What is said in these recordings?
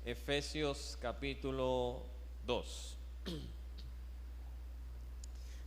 Efesios capítulo 2.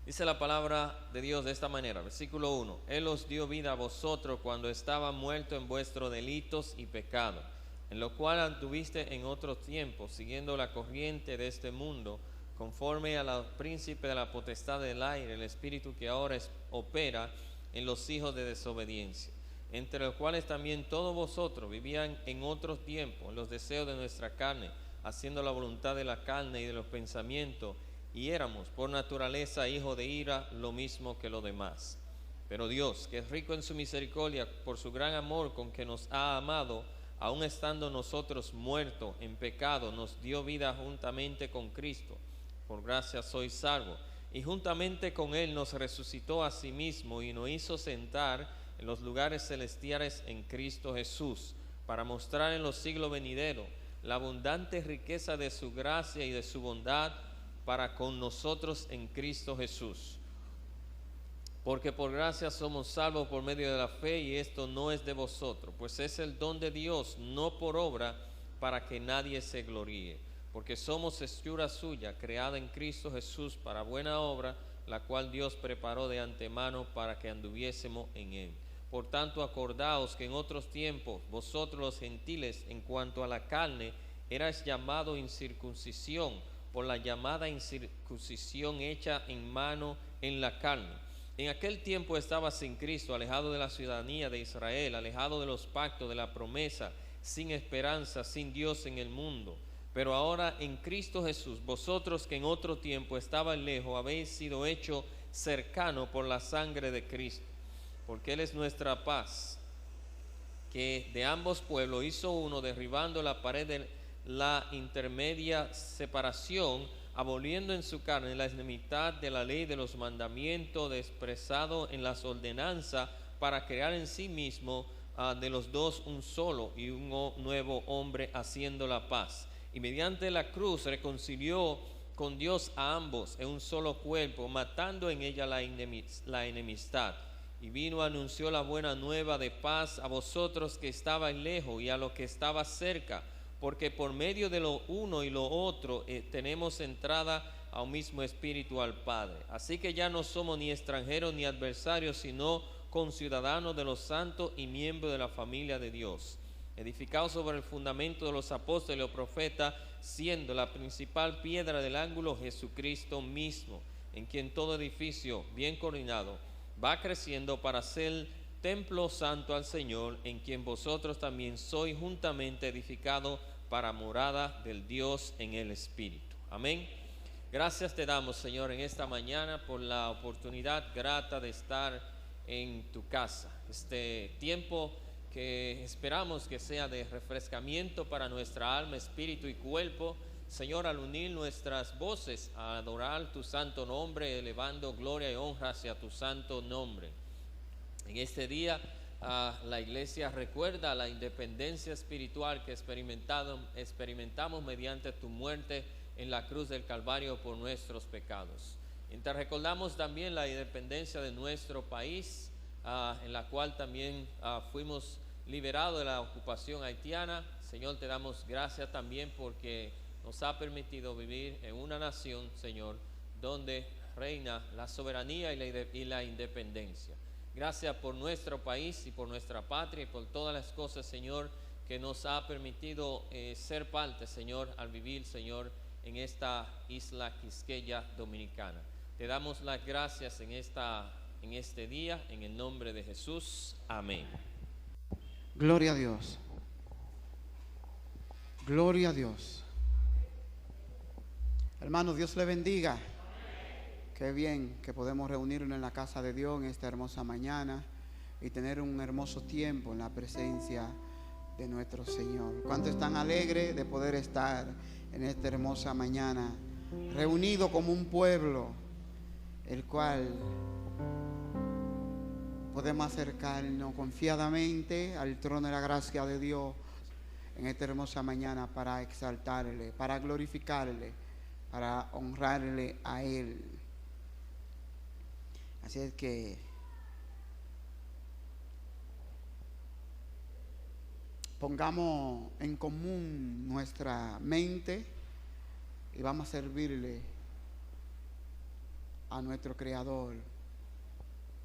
Dice la palabra de Dios de esta manera, versículo 1. Él os dio vida a vosotros cuando estaban muertos en vuestros delitos y pecados, en lo cual anduviste en otros tiempos, siguiendo la corriente de este mundo, conforme a los príncipes de la potestad del aire, el espíritu que ahora opera en los hijos de desobediencia, entre los cuales también todos vosotros vivían en otros tiempos, en los deseos de nuestra carne, haciendo la voluntad de la carne y de los pensamientos, y éramos por naturaleza hijos de ira, lo mismo que los demás. Pero Dios, que es rico en su misericordia, por su gran amor con que nos ha amado, aun estando nosotros muertos en pecado, nos dio vida juntamente con Cristo. Por gracia sois salvos. Y juntamente con Él nos resucitó a sí mismo y nos hizo sentar en los lugares celestiales en Cristo Jesús, para mostrar en los siglos venideros la abundante riqueza de su gracia y de su bondad para con nosotros en Cristo Jesús. Porque por gracia somos salvos por medio de la fe, y esto no es de vosotros, pues es el don de Dios, no por obra, para que nadie se gloríe. Porque somos hechura suya, creada en Cristo Jesús para buena obra, la cual Dios preparó de antemano para que anduviésemos en él. Por tanto, acordaos que en otros tiempos vosotros los gentiles, en cuanto a la carne, erais llamados incircuncisión, por la llamada incircuncisión hecha en mano en la carne. En aquel tiempo estaba sin Cristo, alejado de la ciudadanía de Israel, alejado de los pactos de la promesa, sin esperanza, sin Dios en el mundo. Pero ahora en Cristo Jesús, vosotros que en otro tiempo estabais lejos, habéis sido hechos cercanos por la sangre de Cristo, porque Él es nuestra paz, que de ambos pueblos hizo uno, derribando la pared de la intermedia separación, aboliendo en su carne la enemistad de la ley de los mandamientos, expresado en las ordenanzas, para crear en sí mismo de los dos un solo y un nuevo hombre, haciendo la paz. Y mediante la cruz reconcilió con Dios a ambos en un solo cuerpo, matando en ella la enemistad. Y vino, anunció la buena nueva de paz a vosotros que estabais lejos y a los que estabais cerca, porque por medio de lo uno y lo otro tenemos entrada a un mismo espíritu al Padre. Así que ya no somos ni extranjeros ni adversarios, sino conciudadanos de los santos y miembros de la familia de Dios, edificados sobre el fundamento de los apóstoles y los profetas, siendo la principal piedra del ángulo Jesucristo mismo, en quien todo edificio bien coordinado va creciendo para ser templo santo al Señor, en quien vosotros también sois juntamente edificados para morada del Dios en el Espíritu. Amén. Gracias te damos, Señor, en esta mañana por la oportunidad grata de estar en tu casa. Este tiempo que esperamos que sea de refrescamiento para nuestra alma, espíritu y cuerpo, Señor, al unir nuestras voces a adorar tu santo nombre, elevando gloria y honra hacia tu santo nombre. En este día la iglesia recuerda la independencia espiritual que experimentamos mediante tu muerte en la cruz del Calvario por nuestros pecados. Y te recordamos también la independencia de nuestro país, en la cual también fuimos liberados de la ocupación haitiana. Señor, te damos gracias también porque nos ha permitido vivir en una nación, Señor, donde reina la soberanía y la independencia. Gracias por nuestro país y por nuestra patria y por todas las cosas, Señor, que nos ha permitido ser parte, Señor, al vivir, Señor, en esta isla Quisqueya Dominicana. Te damos las gracias en este día, en el nombre de Jesús. Amén. Gloria a Dios. Gloria a Dios. Hermanos, Dios le bendiga. Qué bien que podemos reunirnos en la casa de Dios en esta hermosa mañana y tener un hermoso tiempo en la presencia de nuestro Señor. ¿Cuántos están alegres de poder estar en esta hermosa mañana reunidos como un pueblo, el cual podemos acercarnos confiadamente al trono de la gracia de Dios en esta hermosa mañana para exaltarle, para glorificarle, para honrarle a Él? Así es que pongamos en común nuestra mente y vamos a servirle a nuestro Creador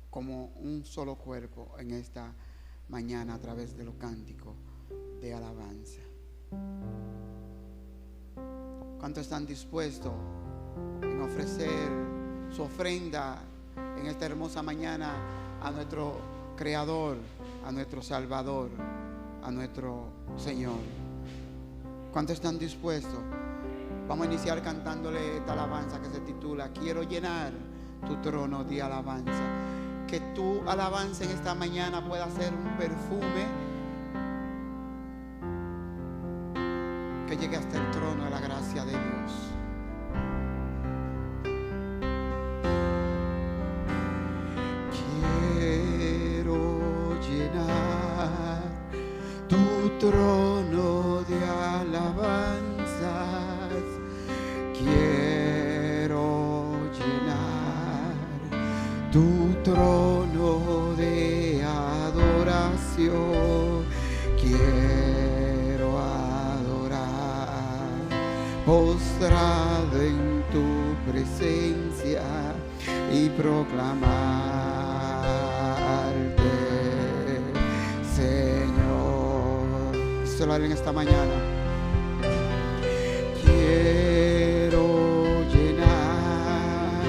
como un solo cuerpo en esta mañana a través de los cánticos de alabanza. ¿Cuántos están dispuestos en ofrecer su ofrenda en esta hermosa mañana a nuestro Creador, a nuestro Salvador, a nuestro Señor? ¿Cuántos están dispuestos? Vamos a iniciar cantándole esta alabanza que se titula Quiero llenar tu trono de alabanza. Que tu alabanza en esta mañana pueda ser un perfume que llegue hasta el trono de la gracia de Dios. Quiero llenar tu trono de alabanzas. Quiero llenar tu trono de adoración. Quiero adorar, postrado en tu presencia y proclamarte, Señor. Se lo haré en esta mañana. Quiero llenar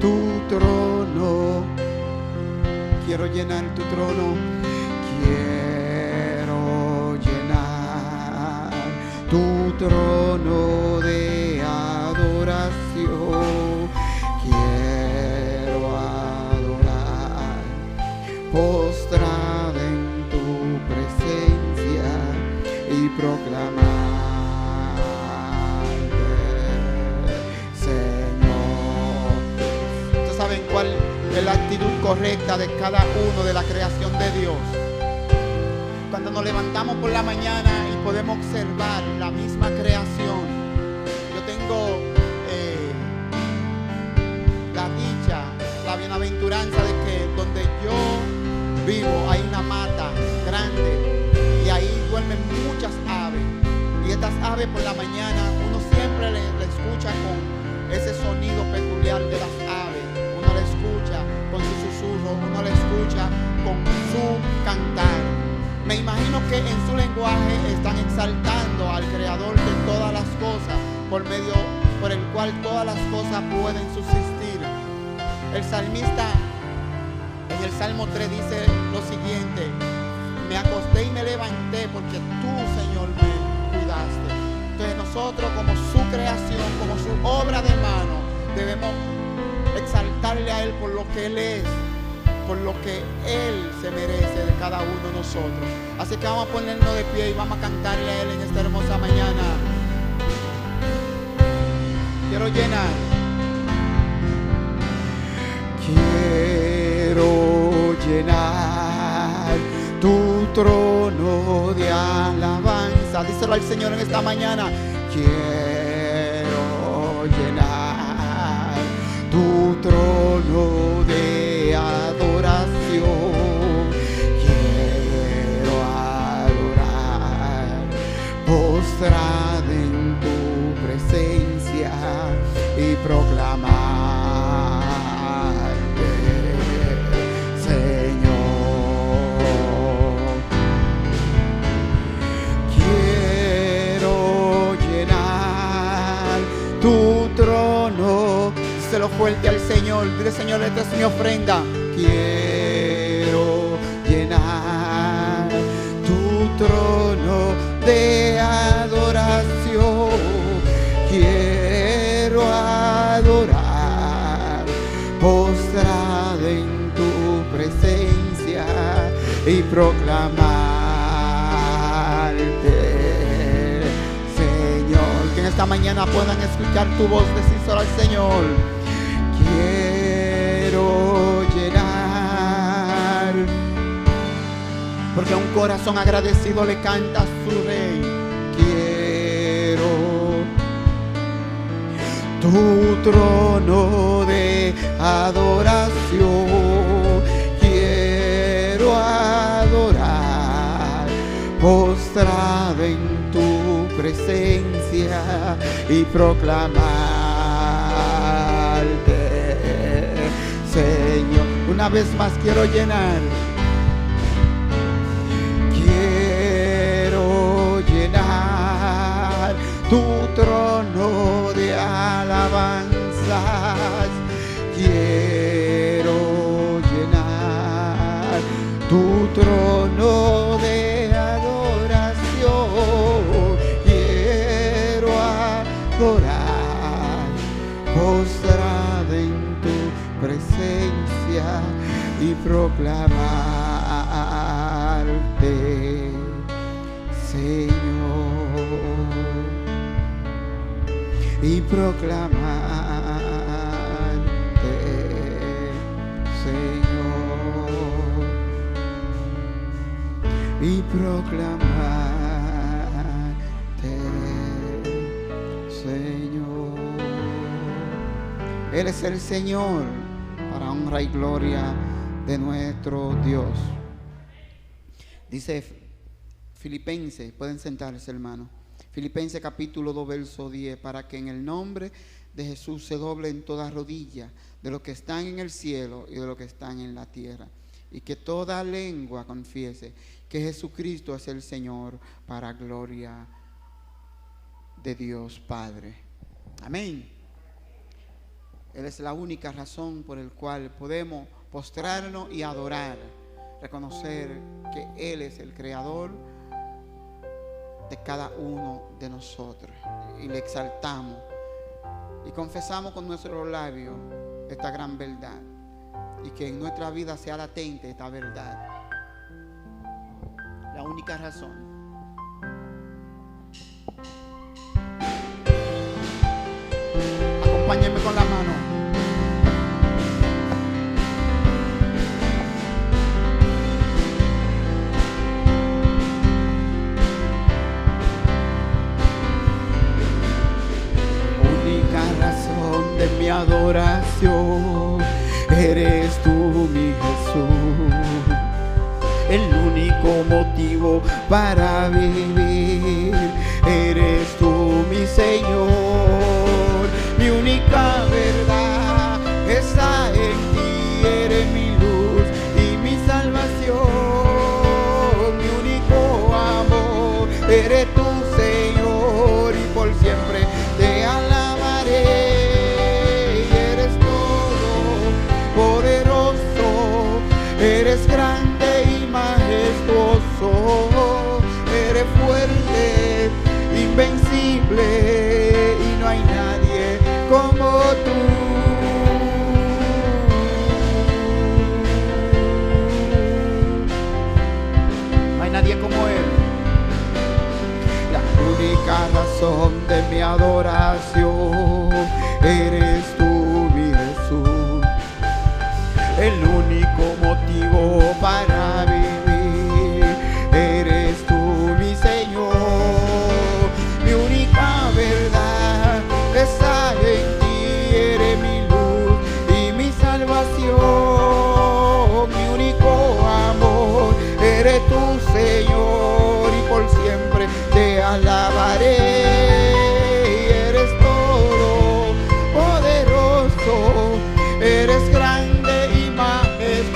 tu trono. Quiero llenar tu trono. Quiero llenar tu trono de adoración. Quiero adorar, postrada en tu presencia y proclamarte, Señor. ¿Ustedes saben cuál es la actitud correcta de cada uno de la creación de Dios? Cuando nos levantamos por la mañana y podemos observar la misma creación. Yo tengo la dicha, la bienaventuranza de que donde yo vivo hay una mata grande y ahí duermen muchas aves. Y estas aves por la mañana uno siempre le escucha con ese sonido peculiar de las aves. Uno le escucha con su susurro, uno le escucha con su cantar. Me imagino que en su lenguaje están exaltando al Creador de todas las cosas, por el cual todas las cosas pueden subsistir. El salmista en el Salmo 3 dice lo siguiente: me acosté y me levanté porque tú, Señor, me cuidaste. Entonces nosotros, como su creación, como su obra de mano, debemos exaltarle a Él por lo que Él es, por lo que Él se merece de cada uno de nosotros. Así que vamos a ponernos de pie y vamos a cantarle a Él en esta hermosa mañana. Quiero llenar. Quiero llenar tu trono de alabanza. Díselo al Señor en esta mañana. Quiero llenar tu trono de adoración. Quiero adorar, postrado en tu presencia y proclamarte, Señor. Quiero llenar tu trono. Díselo fuerte al Señor. Dile: Señor, esta es mi ofrenda. Quiero llenar tu trono de adoración. Quiero adorar, postrado en tu presencia y proclamarte, Señor. Que en esta mañana puedan escuchar tu voz, decírselo al Señor. Quiero llenar, porque a un corazón agradecido le canta a su Rey. Quiero tu trono de adoración. Quiero adorar, postrado en tu presencia y proclamarte, Señor. Una vez más quiero llenar tu trono de alabanzas. Quiero llenar tu trono de adoración. Quiero adorar, postrado en tu presencia y proclamarte, Señor. Y proclamarte, Señor. Y proclamarte, Señor. Él es el Señor, para honra y gloria de nuestro Dios. Dice Filipenses, pueden sentarse, hermano. Filipenses capítulo 2, verso 10, para que en el nombre de Jesús se doble en toda rodilla de los que están en el cielo y de los que están en la tierra, y que toda lengua confiese que Jesucristo es el Señor, para gloria de Dios Padre. Amén. Él es la única razón por la cual podemos postrarnos y adorar, reconocer que Él es el Creador de cada uno de nosotros, y le exaltamos y confesamos con nuestros labios esta gran verdad, y que en nuestra vida sea latente esta verdad. La única razón. Acompáñenme con la mano. Mi adoración, eres tú, mi Jesús, el único motivo para vivir, eres tú, mi Señor, mi única verdad está en ti, eres mi luz y mi salvación, mi único amor, eres tú, Señor, y por siempre te alabaré. Eres grande y majestuoso, eres fuerte, invencible, y no hay nadie como tú. No hay nadie como Él. La única razón de mi adoración, eres tú, mi Jesús, el único motivo para vivir, eres tú, mi Señor, mi única verdad está en ti, eres mi luz y mi salvación, mi único amor, eres tú, Señor, y por siempre te alabaré, eres todo poderoso, eres grande, eres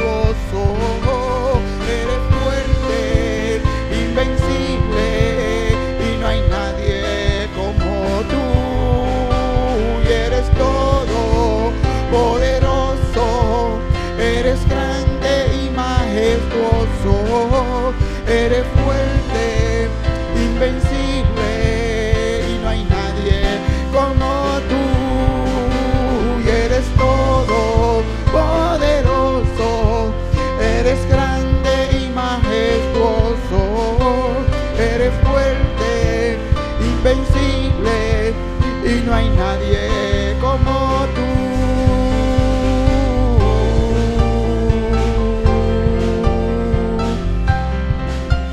fuerte, invencible, y no hay nadie como tú, y eres todo poderoso, eres grande y majestuoso, eres fuerte, invencible, y no hay nadie como tú, y eres todo poderoso, eres grande y majestuoso, eres fuerte, invencible, y no hay nadie como tú.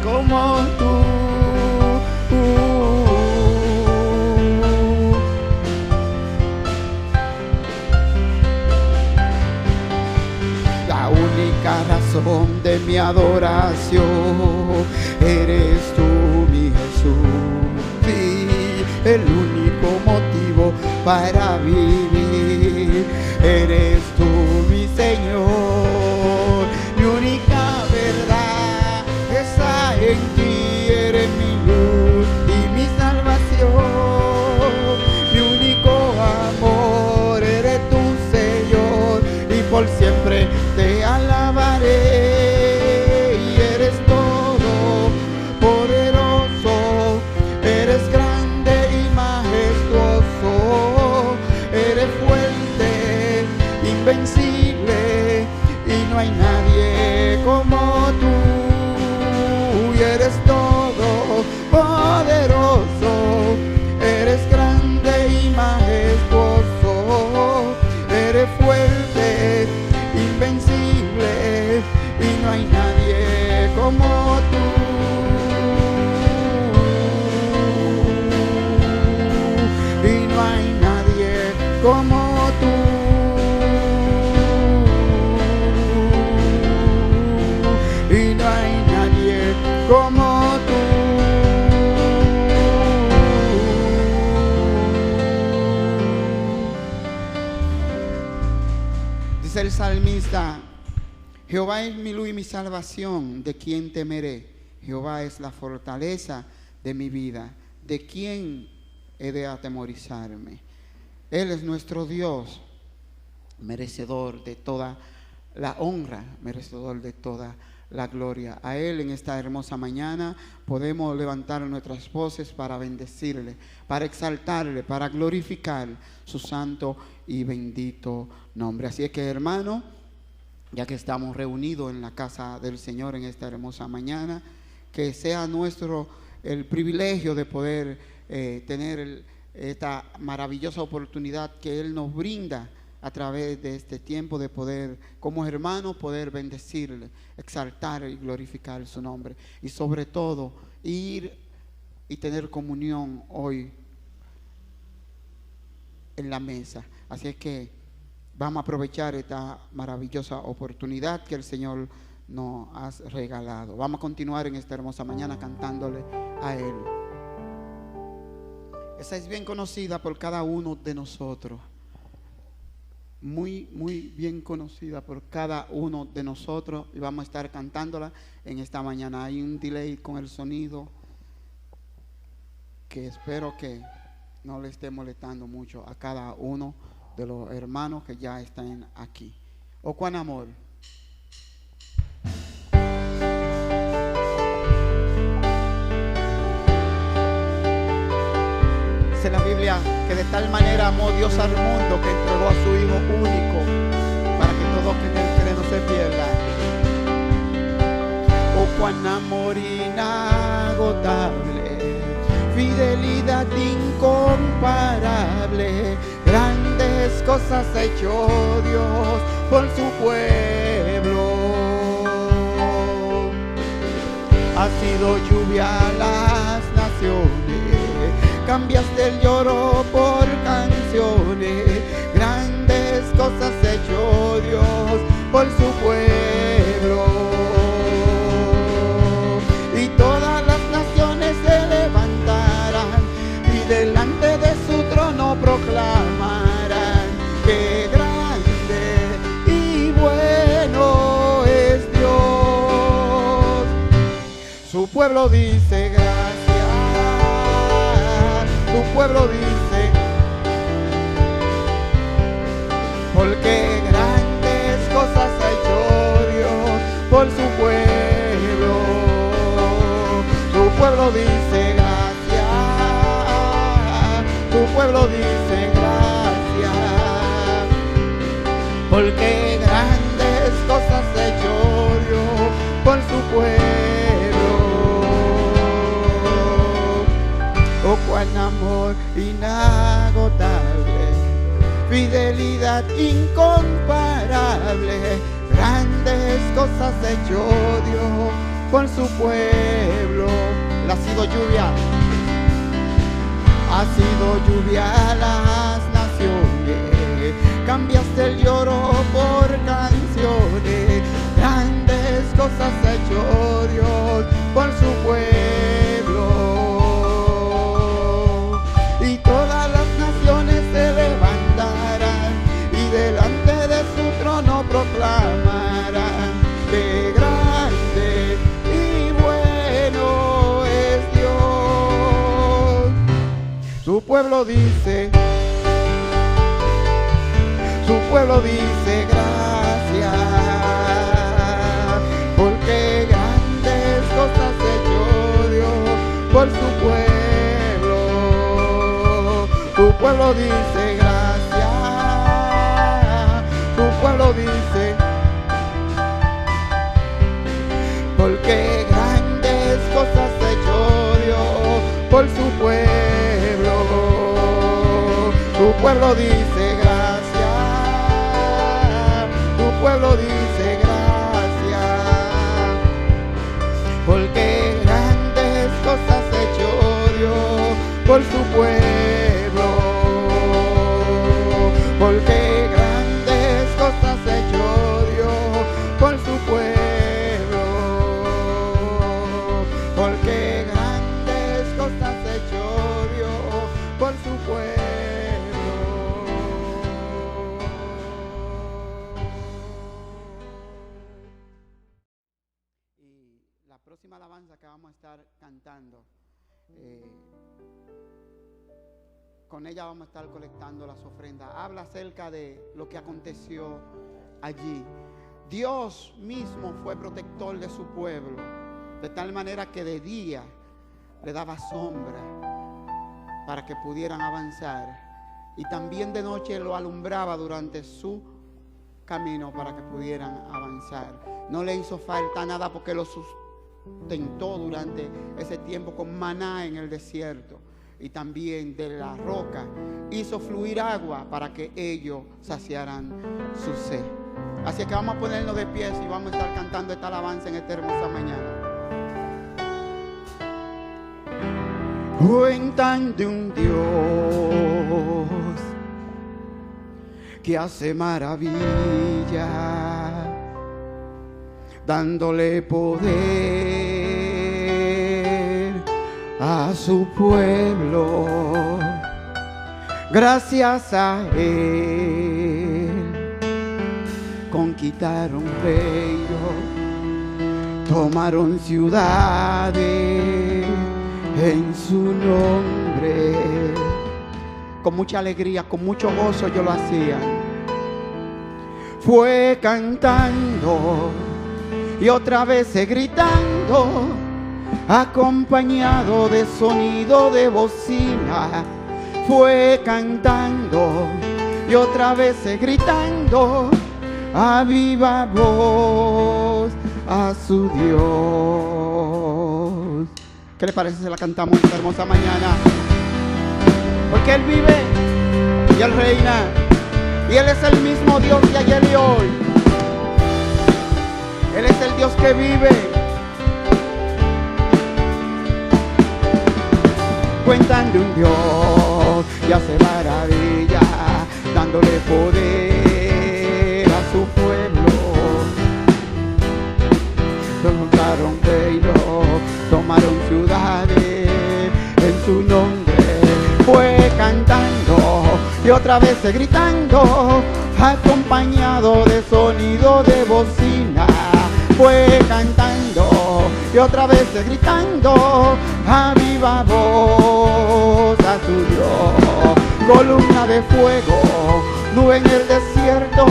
Como tú. La única razón de mi adoración, eres tú, para vivir. Eres tú, mi Señor, mi única verdad está en ti. Eres mi luz y mi salvación, mi único amor. Eres tú, Señor, y por siempre te alabaré. Y eres todo poderoso, eres grande y majestuoso, eres fuerte, invencible, y no hay nadie como tú. Y eres todo poderoso, eres grande y majestuoso, eres fuerte, invencible, y no hay nadie como tú. Y no hay nadie como tú. Y no hay nadie como tú. Dice el salmista: Jehová es mi luz y mi salvación, ¿de quién temeré? Jehová es la fortaleza de mi vida, ¿de quién he de atemorizarme? Él es nuestro Dios, merecedor de toda la honra, merecedor de toda la gloria. A Él en esta hermosa mañana podemos levantar nuestras voces para bendecirle, para exaltarle, para glorificar su santo y bendito nombre. Así es que, hermano, ya que estamos reunidos en la casa del Señor en esta hermosa mañana, que sea nuestro el privilegio de poder tener esta maravillosa oportunidad que Él nos brinda a través de este tiempo, de poder, como hermanos, poder bendecirle, exaltar y glorificar su nombre, y sobre todo ir y tener comunión hoy en la mesa. Así es que vamos a aprovechar esta maravillosa oportunidad que el Señor nos ha regalado. Vamos a continuar en esta hermosa mañana cantándole a Él. Esa es bien conocida por cada uno de nosotros. Muy, muy bien conocida por cada uno de nosotros. Y vamos a estar cantándola en esta mañana. Hay un delay con el sonido que espero que no le esté molestando mucho a cada uno de los hermanos que ya están aquí. Oh, cuán amor. Dice la Biblia que de tal manera amó Dios al mundo que entregó a su Hijo único para que todo que en él cree no se pierda. Oh, cuán amor inagotable, fidelidad incomparable, grandes cosas ha hecho Dios por su pueblo. Ha sido lluvia a las naciones, cambiaste el lloro por canciones, grandes cosas ha hecho Dios por su pueblo. Y todas las naciones se levantarán y delante de su trono proclamarán que grande y bueno es Dios. Su pueblo dice gracias. Tu pueblo dice, porque grandes cosas ha hecho Dios por su pueblo. Tu pueblo dice gracias, tu pueblo dice gracias, porque grandes cosas ha hecho Dios por su pueblo. Oh, cuán amor inagotable, fidelidad incomparable, grandes cosas ha hecho Dios por su pueblo. Ha sido lluvia a las naciones, cambiaste el lloro por canciones, grandes cosas ha hecho Dios por su pueblo. Y todas las naciones se pueblo dice, gracias, porque grandes cosas ha hecho Dios por su pueblo. Tu pueblo dice gracias, tu pueblo dice, porque grandes cosas ha hecho Dios por su pueblo. Tu pueblo dice gracias, tu pueblo dice gracias, porque grandes cosas ha hecho Dios por su pueblo, porque grandes cosas ha hecho Dios por su pueblo, porque grandes cosas ha hecho Dios por su pueblo. La próxima alabanza que vamos a estar cantando, con ella vamos a estar colectando las ofrendas. Habla acerca de lo que aconteció allí. Dios mismo fue protector de su pueblo, de tal manera que de día le daba sombra para que pudieran avanzar, y también de noche lo alumbraba durante su camino para que pudieran avanzar. No le hizo falta nada porque lo sustentó durante ese tiempo con maná en el desierto, y también de la roca hizo fluir agua para que ellos saciaran su sed. Así que vamos a ponernos de pies y vamos a estar cantando esta alabanza en esta hermosa mañana. Cuentan de un Dios que hace maravillas, dándole poder a su pueblo. Gracias a Él conquistaron reinos, tomaron ciudades en su nombre. Con mucha alegría, con mucho gozo yo lo hacía. Fue cantando y otra vez gritando, acompañado de sonido de bocina. Fue cantando y otra vez gritando a viva voz a su Dios. ¿Qué le parece si la cantamos esta hermosa mañana? Porque Él vive y Él reina, y Él es el mismo Dios de ayer y hoy. Él es el Dios que vive. Cuentan de un Dios que hace maravilla, dándole poder a su pueblo. Tomaron reinos, tomaron ciudades en su nombre. Fue cantando y otra vez gritando, acompañado de sonido de bocina. Fue cantando y otra vez gritando a viva voz a su Dios. Columna de fuego, nube en el desierto,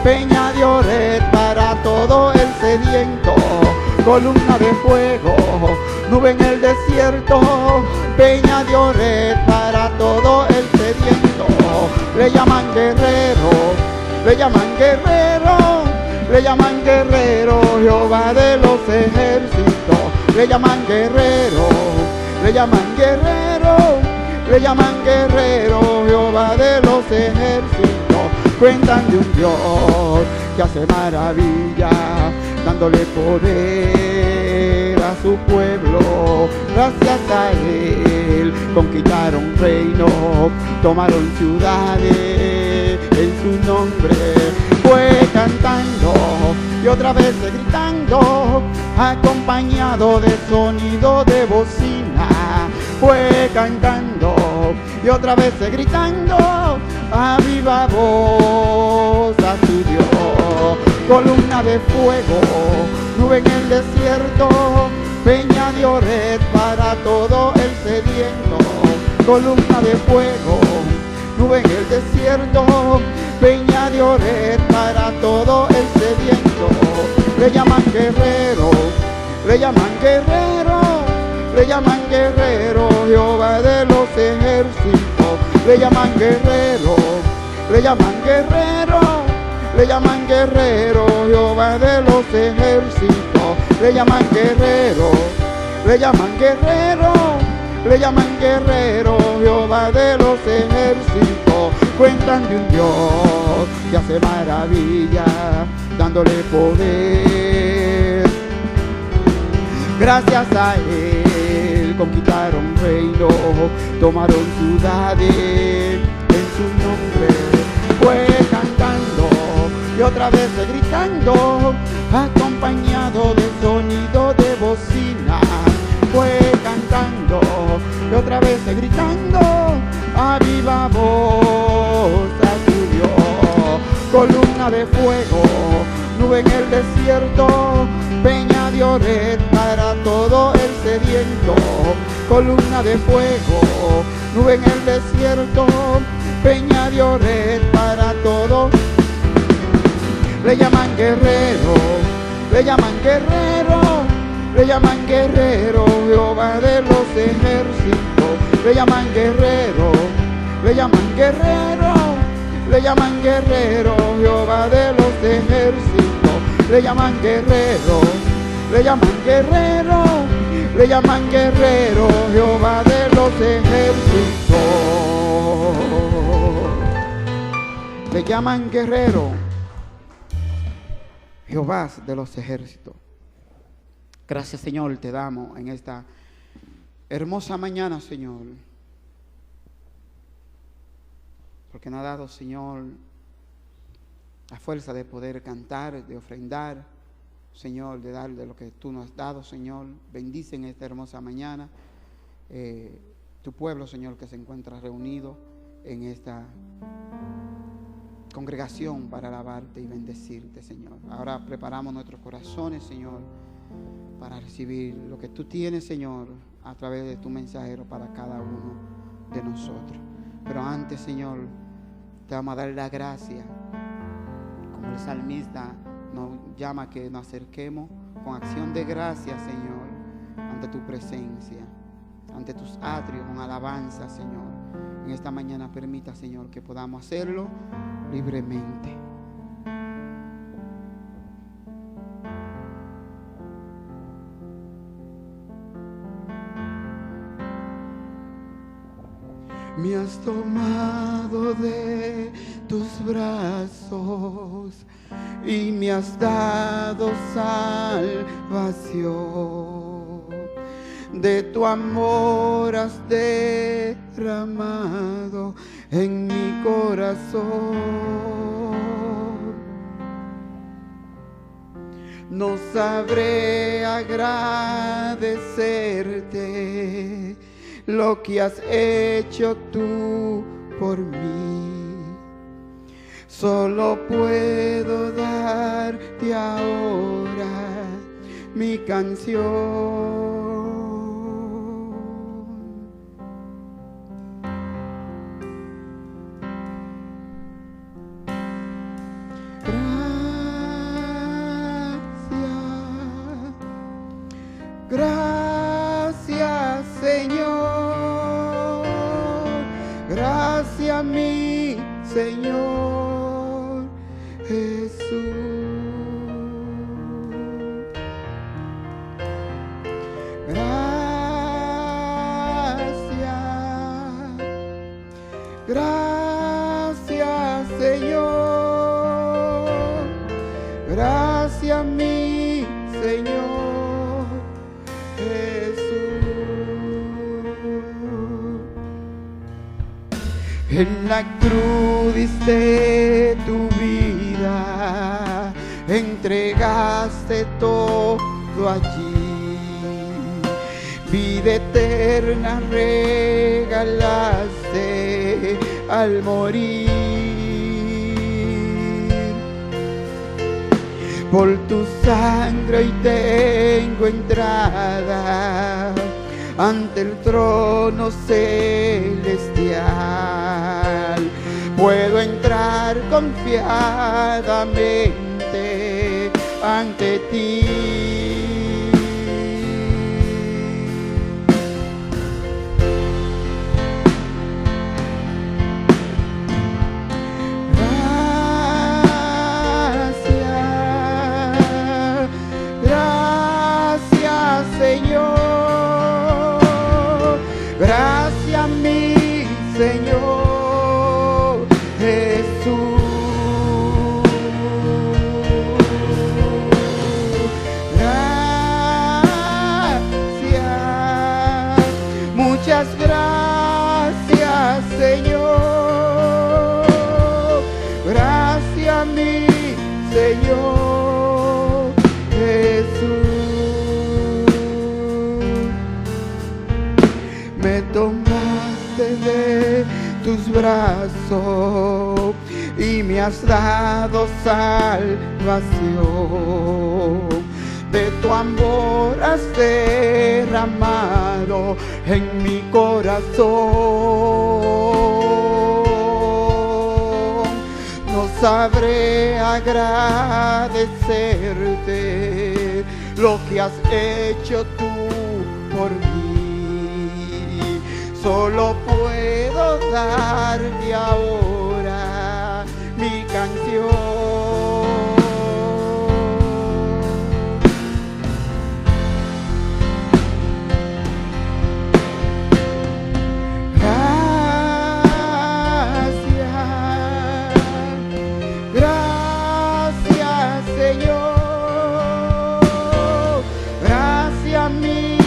peña de Oreb para todo el sediento. Columna de fuego, nube en el desierto, peña de Oreb para todo el sediento. Le llaman guerrero, le llaman guerrero, le llaman guerrero, Jehová de los ejércitos. Le llaman guerrero, le llaman guerrero, le llaman guerrero, Jehová de los ejércitos. Cuentan de un Dios que hace maravilla, dándole poder a su pueblo. Gracias a Él conquistaron reinos, tomaron ciudades en su nombre. Fue cantando y otra vez gritando, acompañado de sonido de bocina. Fue cantando y otra vez gritando a viva voz a su Dios. Columna de fuego, nube en el desierto, peña de Oreb para todo el sediento. columna de fuego, nube en el desierto, peña de Oreb para todo el sediento. Le llaman guerrero, le llaman guerrero, le llaman guerrero, Jehová de los ejércitos. Le llaman guerrero, le llaman guerrero, le llaman guerrero, Jehová de los ejércitos. Le llaman guerrero, le llaman guerrero, le llaman guerrero, Jehová de los ejércitos. Cuentan de un Dios que hace maravilla, dándole poder. Gracias a Él conquistaron reino, tomaron ciudades en su nombre. Fue cantando y otra vez gritando, acompañado de sonido de bocina. Fue cantando y otra vez gritando, a viva voz a su Dios. Columna de fuego, nube en el desierto, peña de Oreb para todo el sediento. Columna de fuego, nube en el desierto, peña de Oreb para todo. Le llaman guerrero, le llaman guerrero, le llaman guerrero, Jehová de los ejércitos. Le llaman guerrero, le llaman guerrero, le llaman guerrero, Jehová de los ejércitos. Le llaman guerrero, le llaman guerrero, le llaman guerrero, Jehová de los ejércitos. Le llaman guerrero, Jehová de los ejércitos. Gracias, Señor, te damos en esta hermosa mañana, Señor, porque nos ha dado, Señor, la fuerza de poder cantar, de ofrendar, Señor, de dar de lo que tú nos has dado, Señor. Bendice en esta hermosa mañana tu pueblo, Señor, que se encuentra reunido en esta congregación para alabarte y bendecirte, Señor. Ahora preparamos nuestros corazones, Señor, para recibir lo que tú tienes, Señor, a través de tu mensajero para cada uno de nosotros. Pero antes, Señor, te vamos a dar la gracia, como el salmista nos llama a que nos acerquemos con acción de gracia, Señor, ante tu presencia, ante tus atrios, con alabanza, Señor. En esta mañana permita, Señor, que podamos hacerlo libremente. Me has tomado de tus brazos y me has dado salvación. De tu amor has derramado en mi corazón. No sabré agradecerte lo que has hecho tú por mí. Solo puedo darte ahora mi canción. Gracias, Señor. Gracias, mi Señor Jesús. Gracias, Señor. Gracias, mi Señor Jesús. En la cruz diste tu vida, entregaste todo allí. Vida eterna regalaste al morir. Por tu sangre hoy tengo entrada ante el trono celestial. Puedo entrar confiadamente ante ti. Gracias mi Señor Jesús. Gracias, muchas gracias Señor. Gracias mi Señor Jesús. Me tomaste de tus brazos y me has dado salvación. De tu amor has derramado en mi corazón. No sabré agradecerte lo que has hecho tú por mí. Solo puedo darte ahora mi canción. Gracias, gracias Señor. Gracias mi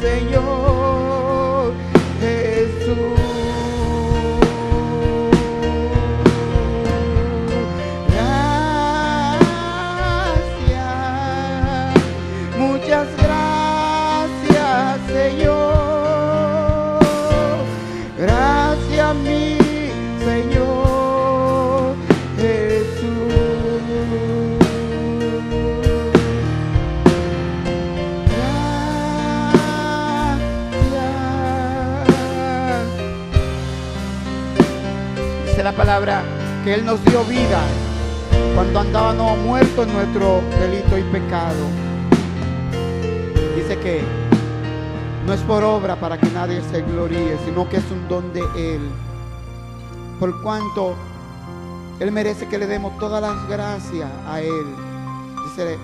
Señor Jesús. Gracias, muchas gracias Señor. Gracias mi Señor Jesús. Dice la palabra que Él nos dio vida cuando andábamos muertos en nuestro delito y pecado. Dice que no es por obra para que nadie se gloríe, sino que es un don de Él. Por cuanto Él merece que le demos todas las gracias a Él. Dice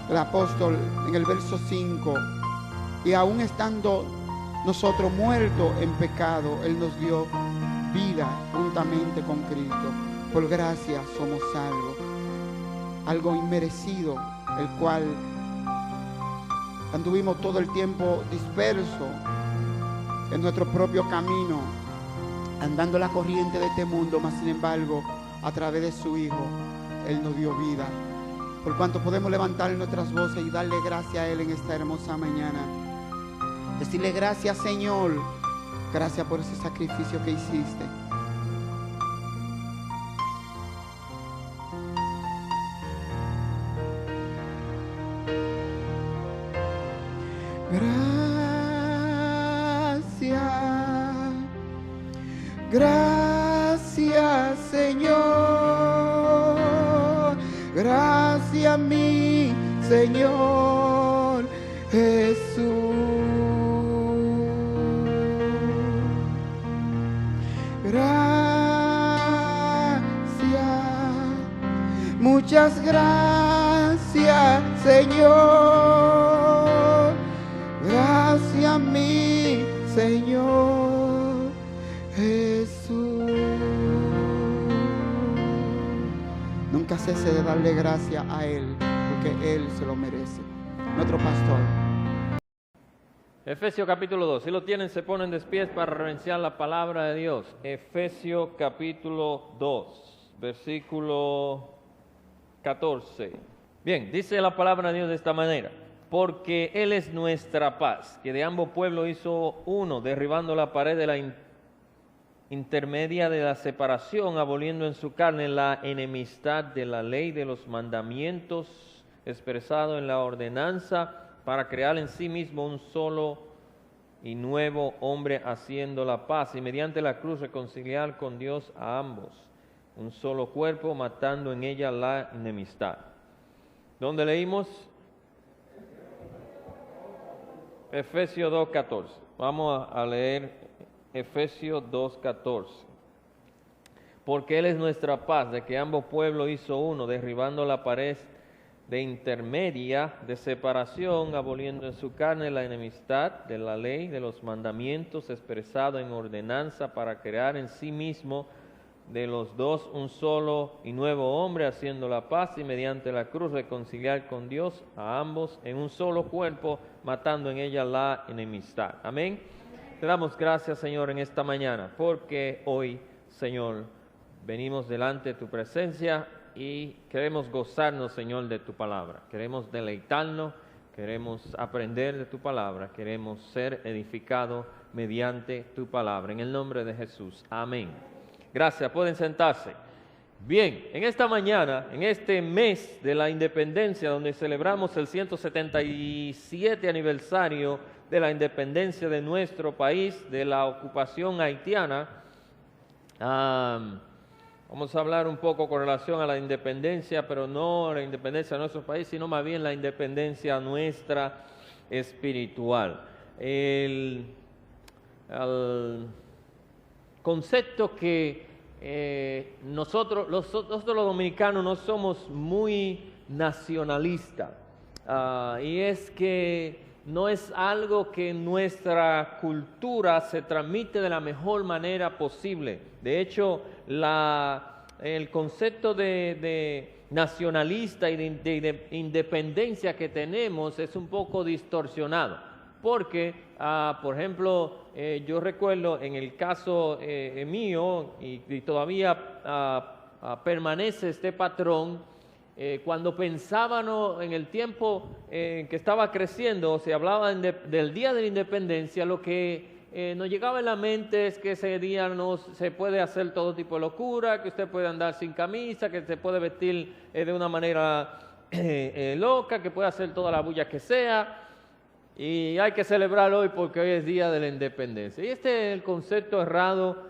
el apóstol en el verso 5, y aún estando nosotros muertos en pecado, Él nos dio vida juntamente con Cristo. Por gracia somos salvos. Algo inmerecido, el cual anduvimos todo el tiempo dispersos en nuestro propio camino, andando la corriente de este mundo, mas sin embargo, a través de su Hijo, Él nos dio vida. Por cuanto podemos levantar nuestras voces y darle gracias a Él en esta hermosa mañana. Decirle gracias Señor, gracias por ese sacrificio que hiciste. Gracias, gracias Señor. Gracias mi Señor Jesús. Gracias, muchas gracias Señor. Gracias mi Señor Jesús. Nunca cese de darle gracias a Él, porque Él se lo merece. Nuestro pastor. Efesios capítulo 2. Si lo tienen, se ponen de pies para reverenciar la palabra de Dios. Efesios capítulo 2, versículo 14. Bien, dice la palabra de Dios de esta manera: porque Él es nuestra paz, que de ambos pueblos hizo uno, derribando la pared de la intermedia de la separación, aboliendo en su carne la enemistad de la ley de los mandamientos expresado en la ordenanza, para crear en sí mismo un solo y nuevo hombre haciendo la paz y mediante la cruz reconciliar con Dios a ambos, un solo cuerpo, matando en ella la enemistad. ¿Dónde leímos? Efesios 2:14. Vamos a leer Efesios 2:14. Porque Él es nuestra paz, de que ambos pueblos hizo uno, derribando la pared de intermedia, de separación, aboliendo en su carne la enemistad de la ley, de los mandamientos expresado en ordenanza, para crear en sí mismo de los dos un solo y nuevo hombre, haciendo la paz y mediante la cruz reconciliar con Dios a ambos en un solo cuerpo, matando en ella la enemistad. Amén. Te damos gracias, Señor, en esta mañana, porque hoy, Señor, venimos delante de tu presencia y queremos gozarnos, Señor, de tu palabra. Queremos deleitarnos, queremos aprender de tu palabra, queremos ser edificados mediante tu palabra. En el nombre de Jesús. Amén. Gracias. Pueden sentarse. Bien, en esta mañana, en este mes de la independencia, donde celebramos el 177 aniversario de la independencia de nuestro país, de la ocupación haitiana, vamos a hablar un poco con relación a la independencia, pero no la independencia de nuestro país, sino más bien la independencia nuestra espiritual. El concepto que nosotros los dominicanos no somos muy nacionalistas, y es que no es algo que en nuestra cultura se transmite de la mejor manera posible. De hecho, el concepto de nacionalista y de independencia que tenemos es un poco distorsionado, porque, por ejemplo, yo recuerdo en el caso mío, y todavía permanece este patrón. Cuando pensábamos en el tiempo que estaba creciendo, se hablaba del Día de la Independencia, lo que nos llegaba en la mente es que ese día se puede hacer todo tipo de locura, que usted puede andar sin camisa, que se puede vestir de una manera loca, que puede hacer toda la bulla que sea, y hay que celebrarlo hoy porque hoy es Día de la Independencia. Y este es el concepto errado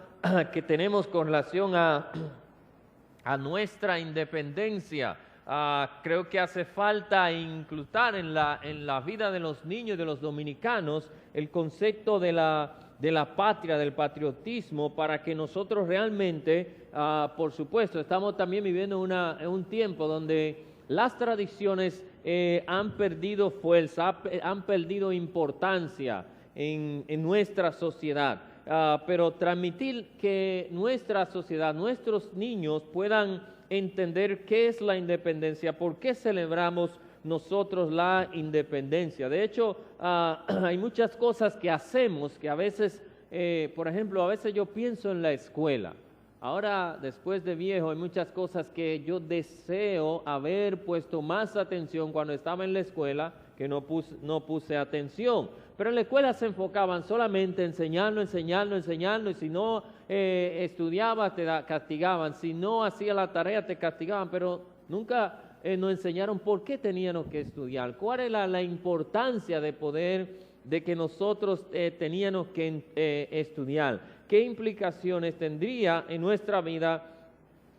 que tenemos con relación a nuestra independencia. Creo que hace falta incluir en la vida de los niños, de los dominicanos, el concepto de la patria, del patriotismo, para que nosotros realmente, por supuesto, estamos también viviendo en un tiempo donde las tradiciones han perdido fuerza, han perdido importancia en nuestra sociedad. Pero transmitir que nuestra sociedad, nuestros niños puedan entender qué es la independencia, por qué celebramos nosotros la independencia. De hecho, hay muchas cosas que hacemos que a veces, por ejemplo, a veces yo pienso en la escuela. Ahora, después de viejo, hay muchas cosas que yo deseo haber puesto más atención cuando estaba en la escuela, que no puse atención. Pero en la escuela se enfocaban solamente enseñando, y si no estudiabas te castigaban, si no hacías la tarea te castigaban, pero nunca nos enseñaron por qué teníamos que estudiar, cuál era la importancia de que nosotros teníamos que estudiar, qué implicaciones tendría en nuestra vida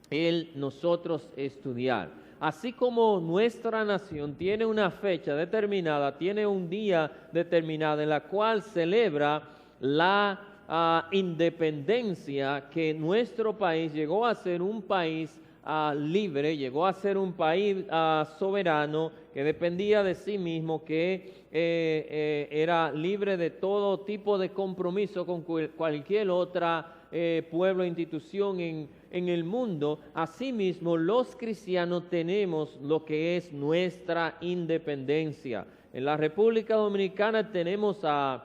el nosotros estudiar. Así como nuestra nación tiene una fecha determinada, tiene un día determinado en la cual celebra la independencia, que nuestro país llegó a ser un país libre, llegó a ser un país soberano, que dependía de sí mismo, que era libre de todo tipo de compromiso con cualquier otra pueblo e institución en el mundo. Asimismo, los cristianos tenemos lo que es nuestra independencia. En la República Dominicana tenemos a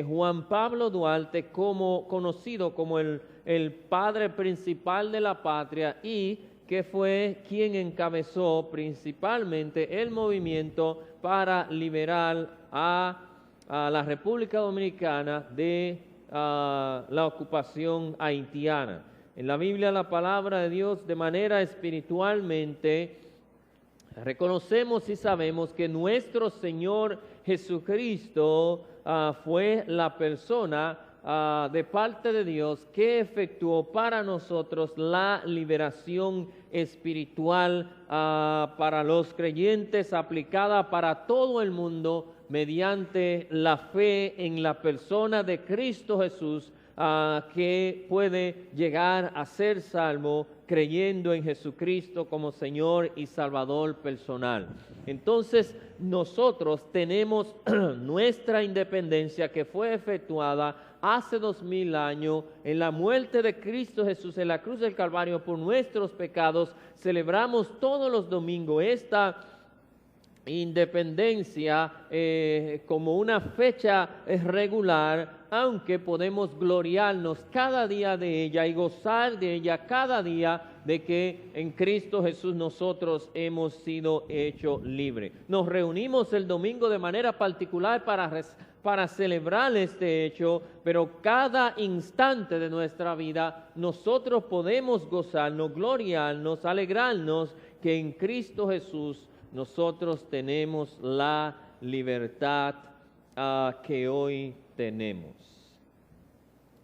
Juan Pablo Duarte, conocido como el padre principal de la patria, y que fue quien encabezó principalmente el movimiento para liberar a la República Dominicana de la ocupación haitiana. En la Biblia, la palabra de Dios, de manera espiritualmente, reconocemos y sabemos que nuestro Señor Jesucristo fue la persona de parte de Dios que efectuó para nosotros la liberación espiritual para los creyentes, aplicada para todo el mundo mediante la fe en la persona de Cristo Jesús, que puede llegar a ser salvo creyendo en Jesucristo como Señor y Salvador personal. Entonces nosotros tenemos nuestra independencia que fue efectuada hace 2000 años en la muerte de Cristo Jesús en la cruz del Calvario por nuestros pecados. Celebramos todos los domingos esta independencia como una fecha regular, aunque podemos gloriarnos cada día de ella y gozar de ella cada día, de que en Cristo Jesús nosotros hemos sido hechos libres. Nos reunimos el domingo de manera particular para celebrar este hecho, pero cada instante de nuestra vida nosotros podemos gozarnos, gloriarnos, alegrarnos que en Cristo Jesús nosotros tenemos la libertad que hoy tenemos.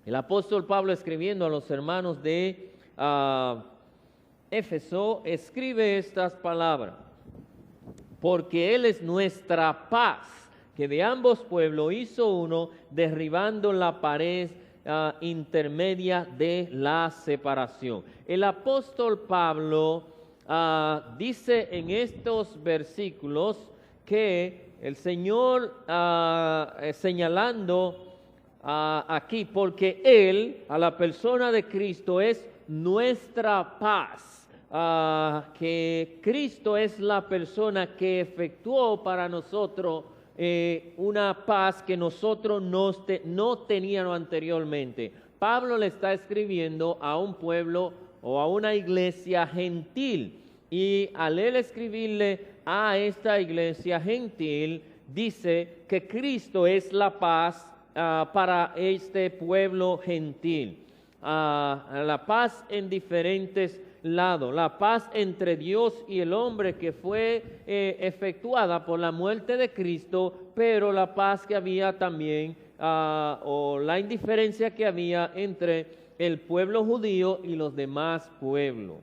El apóstol Pablo, escribiendo a los hermanos de Éfeso, escribe estas palabras: porque Él es nuestra paz, que de ambos pueblos hizo uno, derribando la pared intermedia de la separación. El apóstol Pablo dice en estos versículos que el Señor, señalando aquí, porque Él, a la persona de Cristo, es nuestra paz, que Cristo es la persona que efectuó para nosotros una paz que nosotros no teníamos anteriormente. Pablo le está escribiendo a un pueblo o a una iglesia gentil, y al él escribirle a esta iglesia gentil, dice que Cristo es la paz para este pueblo gentil. La paz en diferentes lados, la paz entre Dios y el hombre que fue efectuada por la muerte de Cristo, pero la paz que había también, o la indiferencia que había entre el pueblo judío y los demás pueblos.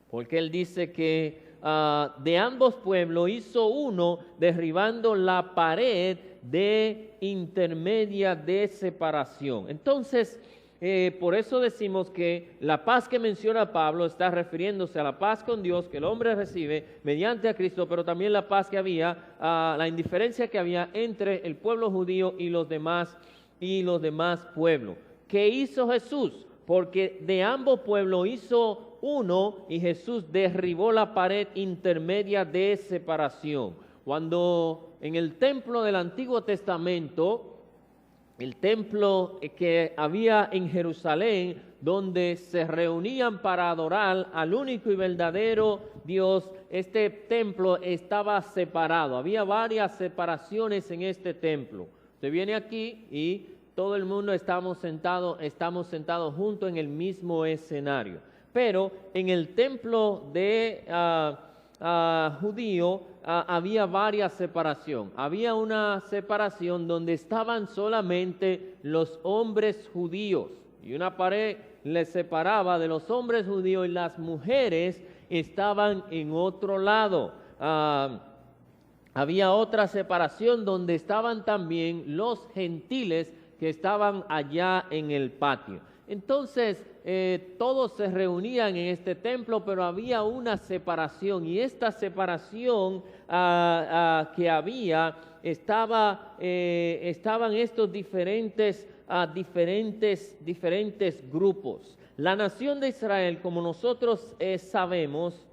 Porque él dice que de ambos pueblos hizo uno, derribando la pared de intermedia de separación. Entonces, por eso decimos que la paz que menciona Pablo está refiriéndose a la paz con Dios que el hombre recibe mediante a Cristo, pero también la paz que había, la indiferencia que había entre el pueblo judío y los demás pueblos. ¿Qué hizo Jesús? Porque de ambos pueblos hizo uno, y Jesús derribó la pared intermedia de separación. Cuando en el templo del Antiguo Testamento, el templo que había en Jerusalén, donde se reunían para adorar al único y verdadero Dios, este templo estaba separado. Había varias separaciones en este templo. Usted viene aquí y todo el mundo estamos sentados juntos en el mismo escenario. Pero en el templo de judío había varias separaciones. Había una separación donde estaban solamente los hombres judíos, y una pared les separaba de los hombres judíos, y las mujeres estaban en otro lado. Había otra separación donde estaban también los gentiles que estaban allá en el patio. Entonces, todos se reunían en este templo, pero había una separación, y esta separación que había, estaban estos diferentes grupos. La nación de Israel, como nosotros sabemos,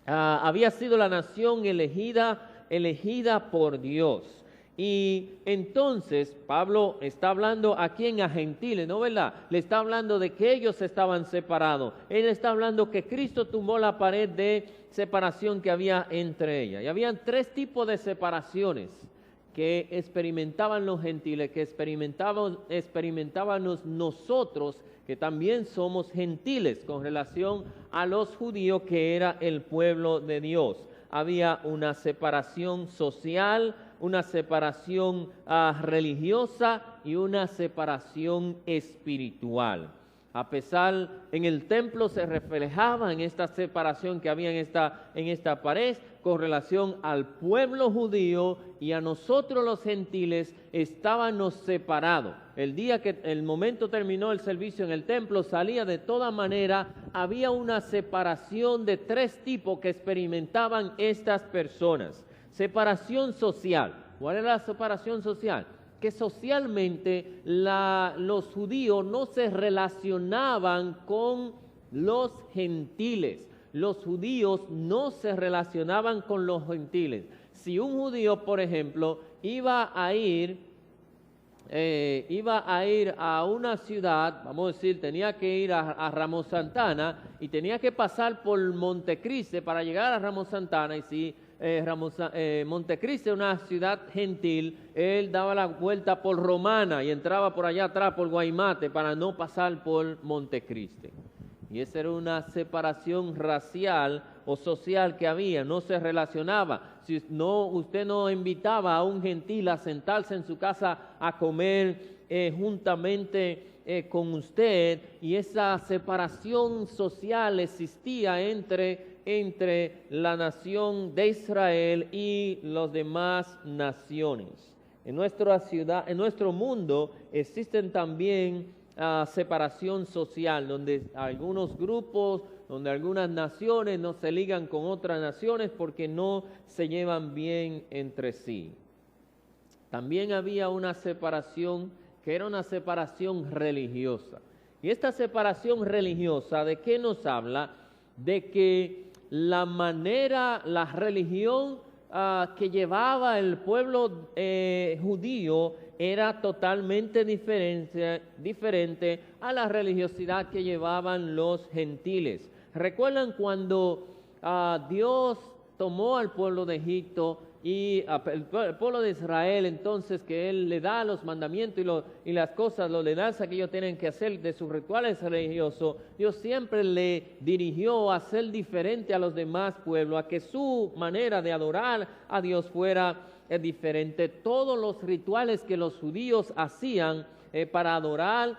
había sido la nación elegida por Dios. Y entonces Pablo está hablando aquí a gentiles, ¿no, verdad? Le está hablando de que ellos estaban separados. Él está hablando que Cristo tumbó la pared de separación que había entre ellas. Y habían tres tipos de separaciones que experimentaban los gentiles, que experimentábamos nosotros, que también somos gentiles, con relación a los judíos, que era el pueblo de Dios. Había una separación social, una separación religiosa y una separación espiritual. A pesar, en el templo se reflejaba en esta separación que había en esta pared con relación al pueblo judío, y a nosotros los gentiles estábamos separados. El día que el momento terminó el servicio en el templo, salía de toda manera, había una separación de tres tipos que experimentaban estas personas. Separación social. ¿Cuál era la separación social? Que socialmente los judíos no se relacionaban con los gentiles. Los judíos no se relacionaban con los gentiles. Si un judío, por ejemplo, iba a ir a una ciudad, vamos a decir, tenía que ir a Ramos Santana y tenía que pasar por Montecristi para llegar a Ramos Santana, y si Montecristi es una ciudad gentil, él daba la vuelta por Romana y entraba por allá atrás por Guaymate para no pasar por Montecristi. Y esa era una separación racial o social que había, no se relacionaba. Si no, usted no invitaba a un gentil a sentarse en su casa a comer juntamente con usted, y esa separación social existía entre la nación de Israel y las demás naciones. En nuestra ciudad, en nuestro mundo, existen también separación social, donde algunos grupos, donde algunas naciones no se ligan con otras naciones porque no se llevan bien entre sí. También había una separación que era una separación religiosa. Y esta separación religiosa, ¿de qué nos habla? De que la religión que llevaba el pueblo judío era totalmente diferente a la religiosidad que llevaban los gentiles. ¿Recuerdan cuando Dios tomó al pueblo de Egipto y el pueblo de Israel, entonces, que Él le da los mandamientos y las cosas, los ordenanzas que ellos tienen que hacer de sus rituales religiosos? Dios siempre le dirigió a ser diferente a los demás pueblos, a que su manera de adorar a Dios fuera diferente. Todos los rituales que los judíos hacían para adorar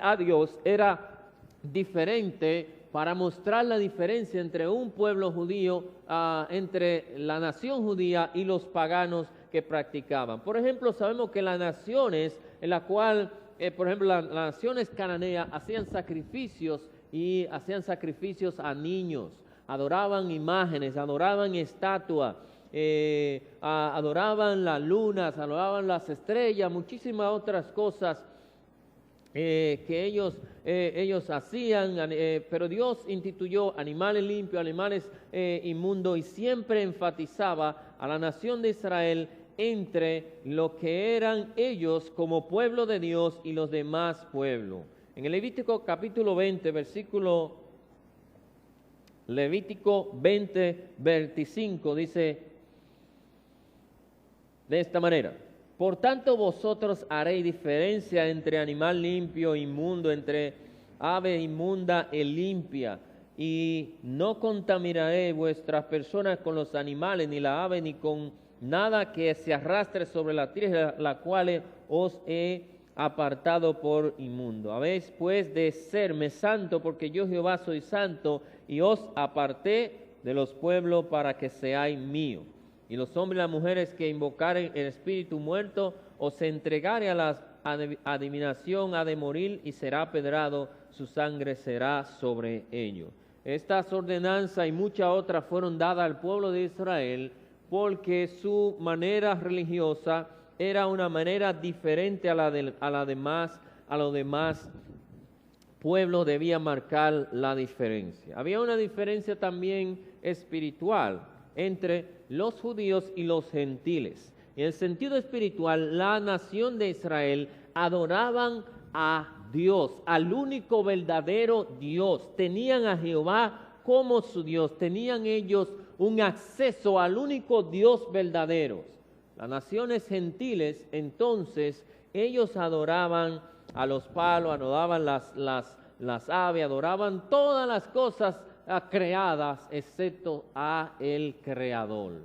a Dios era diferente, para mostrar la diferencia entre un pueblo judío, entre la nación judía y los paganos que practicaban. Por ejemplo, sabemos que las naciones en la cual, por ejemplo, las naciones cananeas hacían sacrificios a niños, adoraban imágenes, adoraban estatuas, adoraban las lunas, adoraban las estrellas, muchísimas otras cosas que ellos hacían, pero Dios instituyó animales limpios, animales inmundos, y siempre enfatizaba a la nación de Israel entre lo que eran ellos como pueblo de Dios y los demás pueblos. En el Levítico capítulo 20, Levítico 20, 25 dice de esta manera: por tanto vosotros haréis diferencia entre animal limpio e inmundo, entre ave inmunda e limpia, y no contaminaré vuestras personas con los animales, ni la ave, ni con nada que se arrastre sobre la tierra, la cual os he apartado por inmundo. Habéis pues de serme santo, porque yo Jehová soy santo, y os aparté de los pueblos para que seáis míos. Y los hombres y las mujeres que invocaren el espíritu muerto o se entregare a la adivinación ha de morir y será apedrado, su sangre será sobre ellos. Estas ordenanzas y muchas otras fueron dadas al pueblo de Israel porque su manera religiosa era una manera diferente a los demás pueblos. Debía marcar la diferencia. Había una diferencia también espiritual entre los judíos y los gentiles. En el sentido espiritual, la nación de Israel adoraban a Dios, al único verdadero Dios. Tenían a Jehová como su Dios. Tenían ellos un acceso al único Dios verdadero. Las naciones gentiles, entonces, ellos adoraban a los palos, adoraban las aves, adoraban todas las cosas creadas, excepto a el Creador.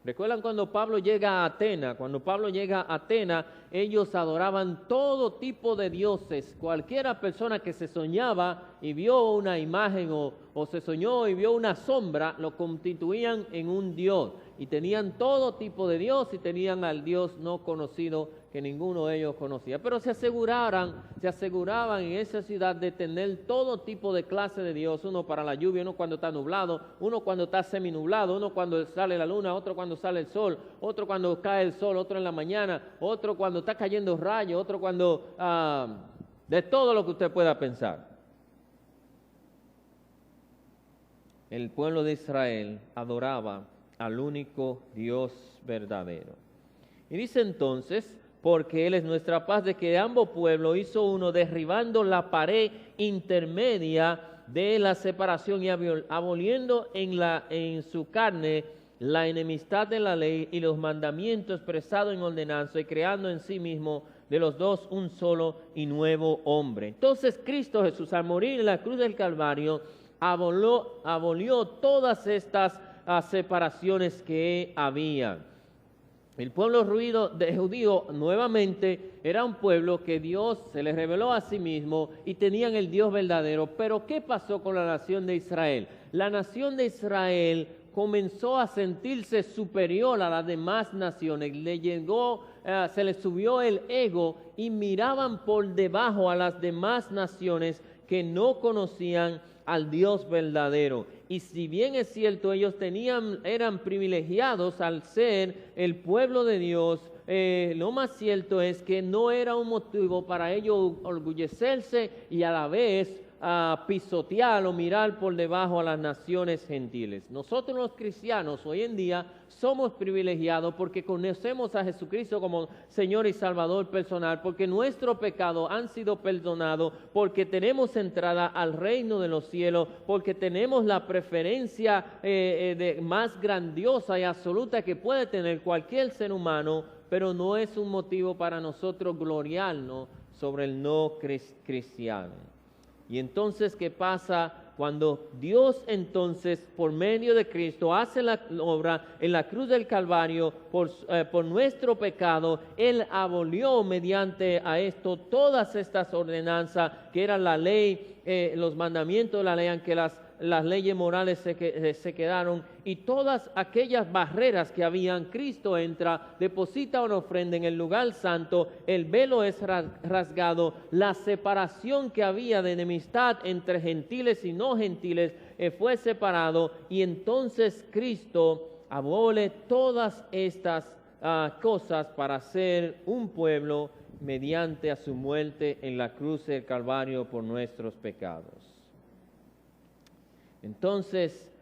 ¿Recuerdan cuando Pablo llega a Atenas? Cuando Pablo llega a Atenas, ellos adoraban todo tipo de dioses. Cualquiera persona que se soñaba y vio una imagen o se soñó y vio una sombra, lo constituían en un dios. Y tenían todo tipo de dios y tenían al Dios no conocido que ninguno de ellos conocía. Pero se aseguraban en esa ciudad de tener todo tipo de clase de dios. Uno para la lluvia, uno cuando está nublado, uno cuando está seminublado, uno cuando sale la luna, otro cuando sale el sol, otro cuando cae el sol, otro en la mañana, otro cuando está cayendo rayos, otro cuando... de todo lo que usted pueda pensar. El pueblo de Israel adoraba al único Dios verdadero. Y dice entonces, porque Él es nuestra paz, de que ambos pueblos hizo uno, derribando la pared intermedia de la separación y aboliendo en su carne la enemistad de la ley y los mandamientos expresados en ordenanza, y creando en sí mismo de los dos un solo y nuevo hombre. Entonces Cristo Jesús, al morir en la cruz del Calvario, abolió todas estas separaciones que había. El pueblo judío nuevamente era un pueblo que Dios se les reveló a sí mismo y tenían el Dios verdadero. Pero ¿qué pasó con la nación de Israel? La nación de Israel comenzó a sentirse superior a las demás naciones. Se les subió el ego y miraban por debajo a las demás naciones que no conocían al Dios verdadero. Y si bien es cierto, ellos eran privilegiados al ser el pueblo de Dios, lo más cierto es que no era un motivo para ellos orgullecerse y a la vez pisotear o mirar por debajo a las naciones gentiles. Nosotros los cristianos hoy en día somos privilegiados porque conocemos a Jesucristo como Señor y Salvador personal, porque nuestros pecados han sido perdonados, porque tenemos entrada al reino de los cielos, porque tenemos la preferencia más grandiosa y absoluta que puede tener cualquier ser humano, pero no es un motivo para nosotros gloriarnos sobre el no cristiano. Y entonces, ¿qué pasa cuando Dios entonces, por medio de Cristo, hace la obra en la cruz del Calvario por nuestro pecado? Él abolió mediante a esto todas estas ordenanzas que eran la ley, los mandamientos de la ley, aunque las leyes morales se quedaron, y todas aquellas barreras que habían. Cristo entra, deposita una ofrenda en el lugar santo, el velo es rasgado, la separación que había de enemistad entre gentiles y no gentiles fue separado, y entonces Cristo abole todas estas cosas para ser un pueblo mediante a su muerte en la cruz del Calvario por nuestros pecados. Entonces,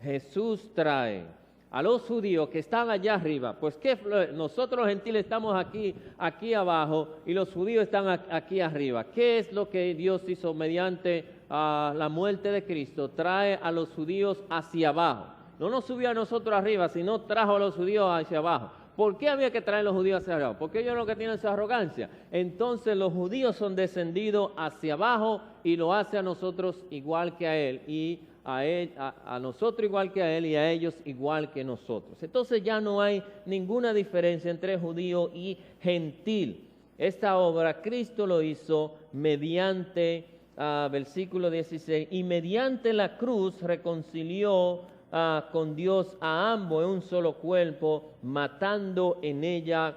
Jesús trae a los judíos que están allá arriba, pues que nosotros los gentiles estamos aquí abajo y los judíos están aquí arriba. ¿Qué es lo que Dios hizo mediante la muerte de Cristo? Trae a los judíos hacia abajo. No nos subió a nosotros arriba, sino trajo a los judíos hacia abajo. ¿Por qué había que traer a los judíos hacia abajo? Porque ellos lo que tienen es arrogancia. Entonces los judíos son descendidos hacia abajo y lo hace a nosotros igual que a él, y a nosotros igual que a él, y a ellos igual que nosotros. Entonces ya no hay ninguna diferencia entre judío y gentil. Esta obra Cristo lo hizo mediante, versículo 16, y mediante la cruz reconcilió con Dios a ambos en un solo cuerpo, matando en ella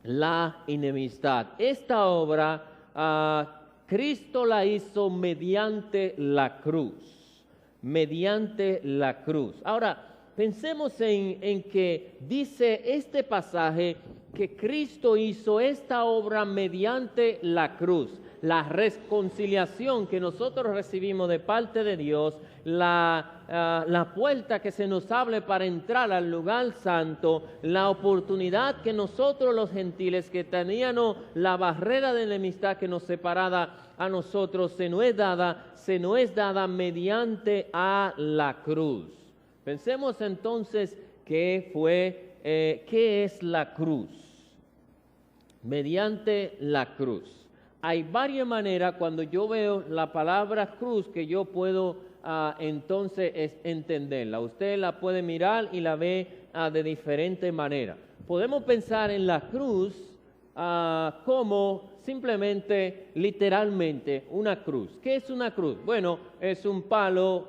la enemistad. Esta obra Cristo la hizo mediante la cruz, mediante la cruz. Ahora, pensemos en que dice este pasaje que Cristo hizo esta obra mediante la cruz. La reconciliación que nosotros recibimos de parte de Dios, la puerta que se nos abre para entrar al lugar santo, la oportunidad que nosotros los gentiles que teníamos la barrera de enemistad que nos separaba a nosotros, se nos es dada mediante a la cruz. Pensemos entonces que fue ¿qué es la cruz? Mediante la cruz. Hay varias maneras cuando yo veo la palabra cruz que yo puedo entonces entenderla. Usted la puede mirar y la ve de diferentes maneras. Podemos pensar en la cruz como simplemente, literalmente, una cruz. ¿Qué es una cruz? Bueno, es un palo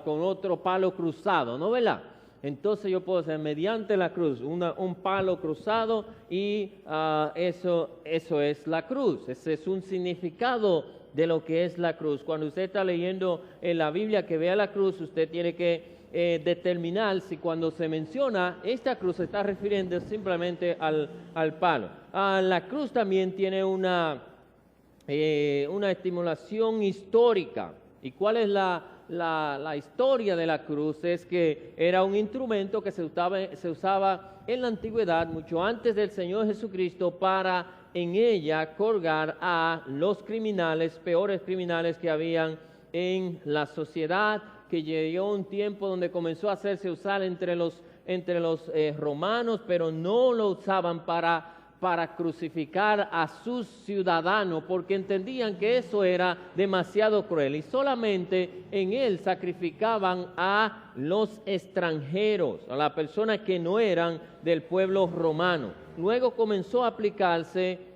con otro palo cruzado, ¿no, verdad? Entonces yo puedo hacer mediante la cruz, un palo cruzado y eso es la cruz. Ese es un significado de lo que es la cruz. Cuando usted está leyendo en la Biblia que vea la cruz, usted tiene que determinar si cuando se menciona esta cruz se está refiriendo simplemente al palo. La cruz también tiene una estimulación histórica. ¿Y cuál es la historia de la cruz? Es que era un instrumento que se usaba en la antigüedad, mucho antes del Señor Jesucristo, para en ella colgar a los criminales, peores criminales que habían en la sociedad, que llegó un tiempo donde comenzó a hacerse usar entre los romanos, pero no lo usaban para crucificar a sus ciudadanos, porque entendían que eso era demasiado cruel y solamente en él sacrificaban a los extranjeros, a las personas que no eran del pueblo romano. Luego comenzó a aplicarse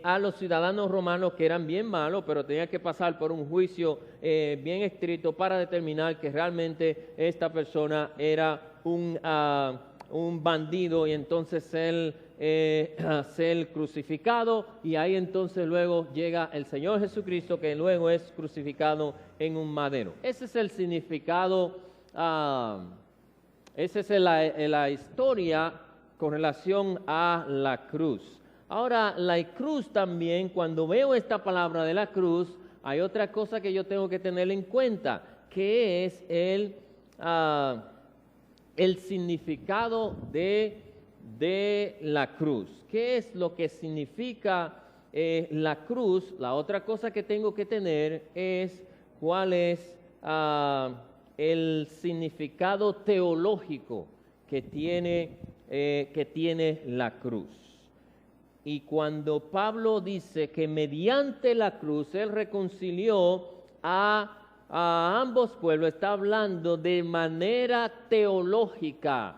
a los ciudadanos romanos que eran bien malos, pero tenían que pasar por un juicio bien estricto para determinar que realmente esta persona era un bandido y entonces ser crucificado, y ahí entonces luego llega el Señor Jesucristo, que luego es crucificado en un madero. Ese es el significado, esa es la historia con relación a la cruz. Ahora, la cruz también, cuando veo esta palabra de la cruz, hay otra cosa que yo tengo que tener en cuenta, que es el significado de la cruz. ¿Qué es lo que significa la cruz? La otra cosa que tengo que tener es cuál es el significado teológico que tiene la cruz. Y cuando Pablo dice que mediante la cruz él reconcilió a ambos pueblos, está hablando de manera teológica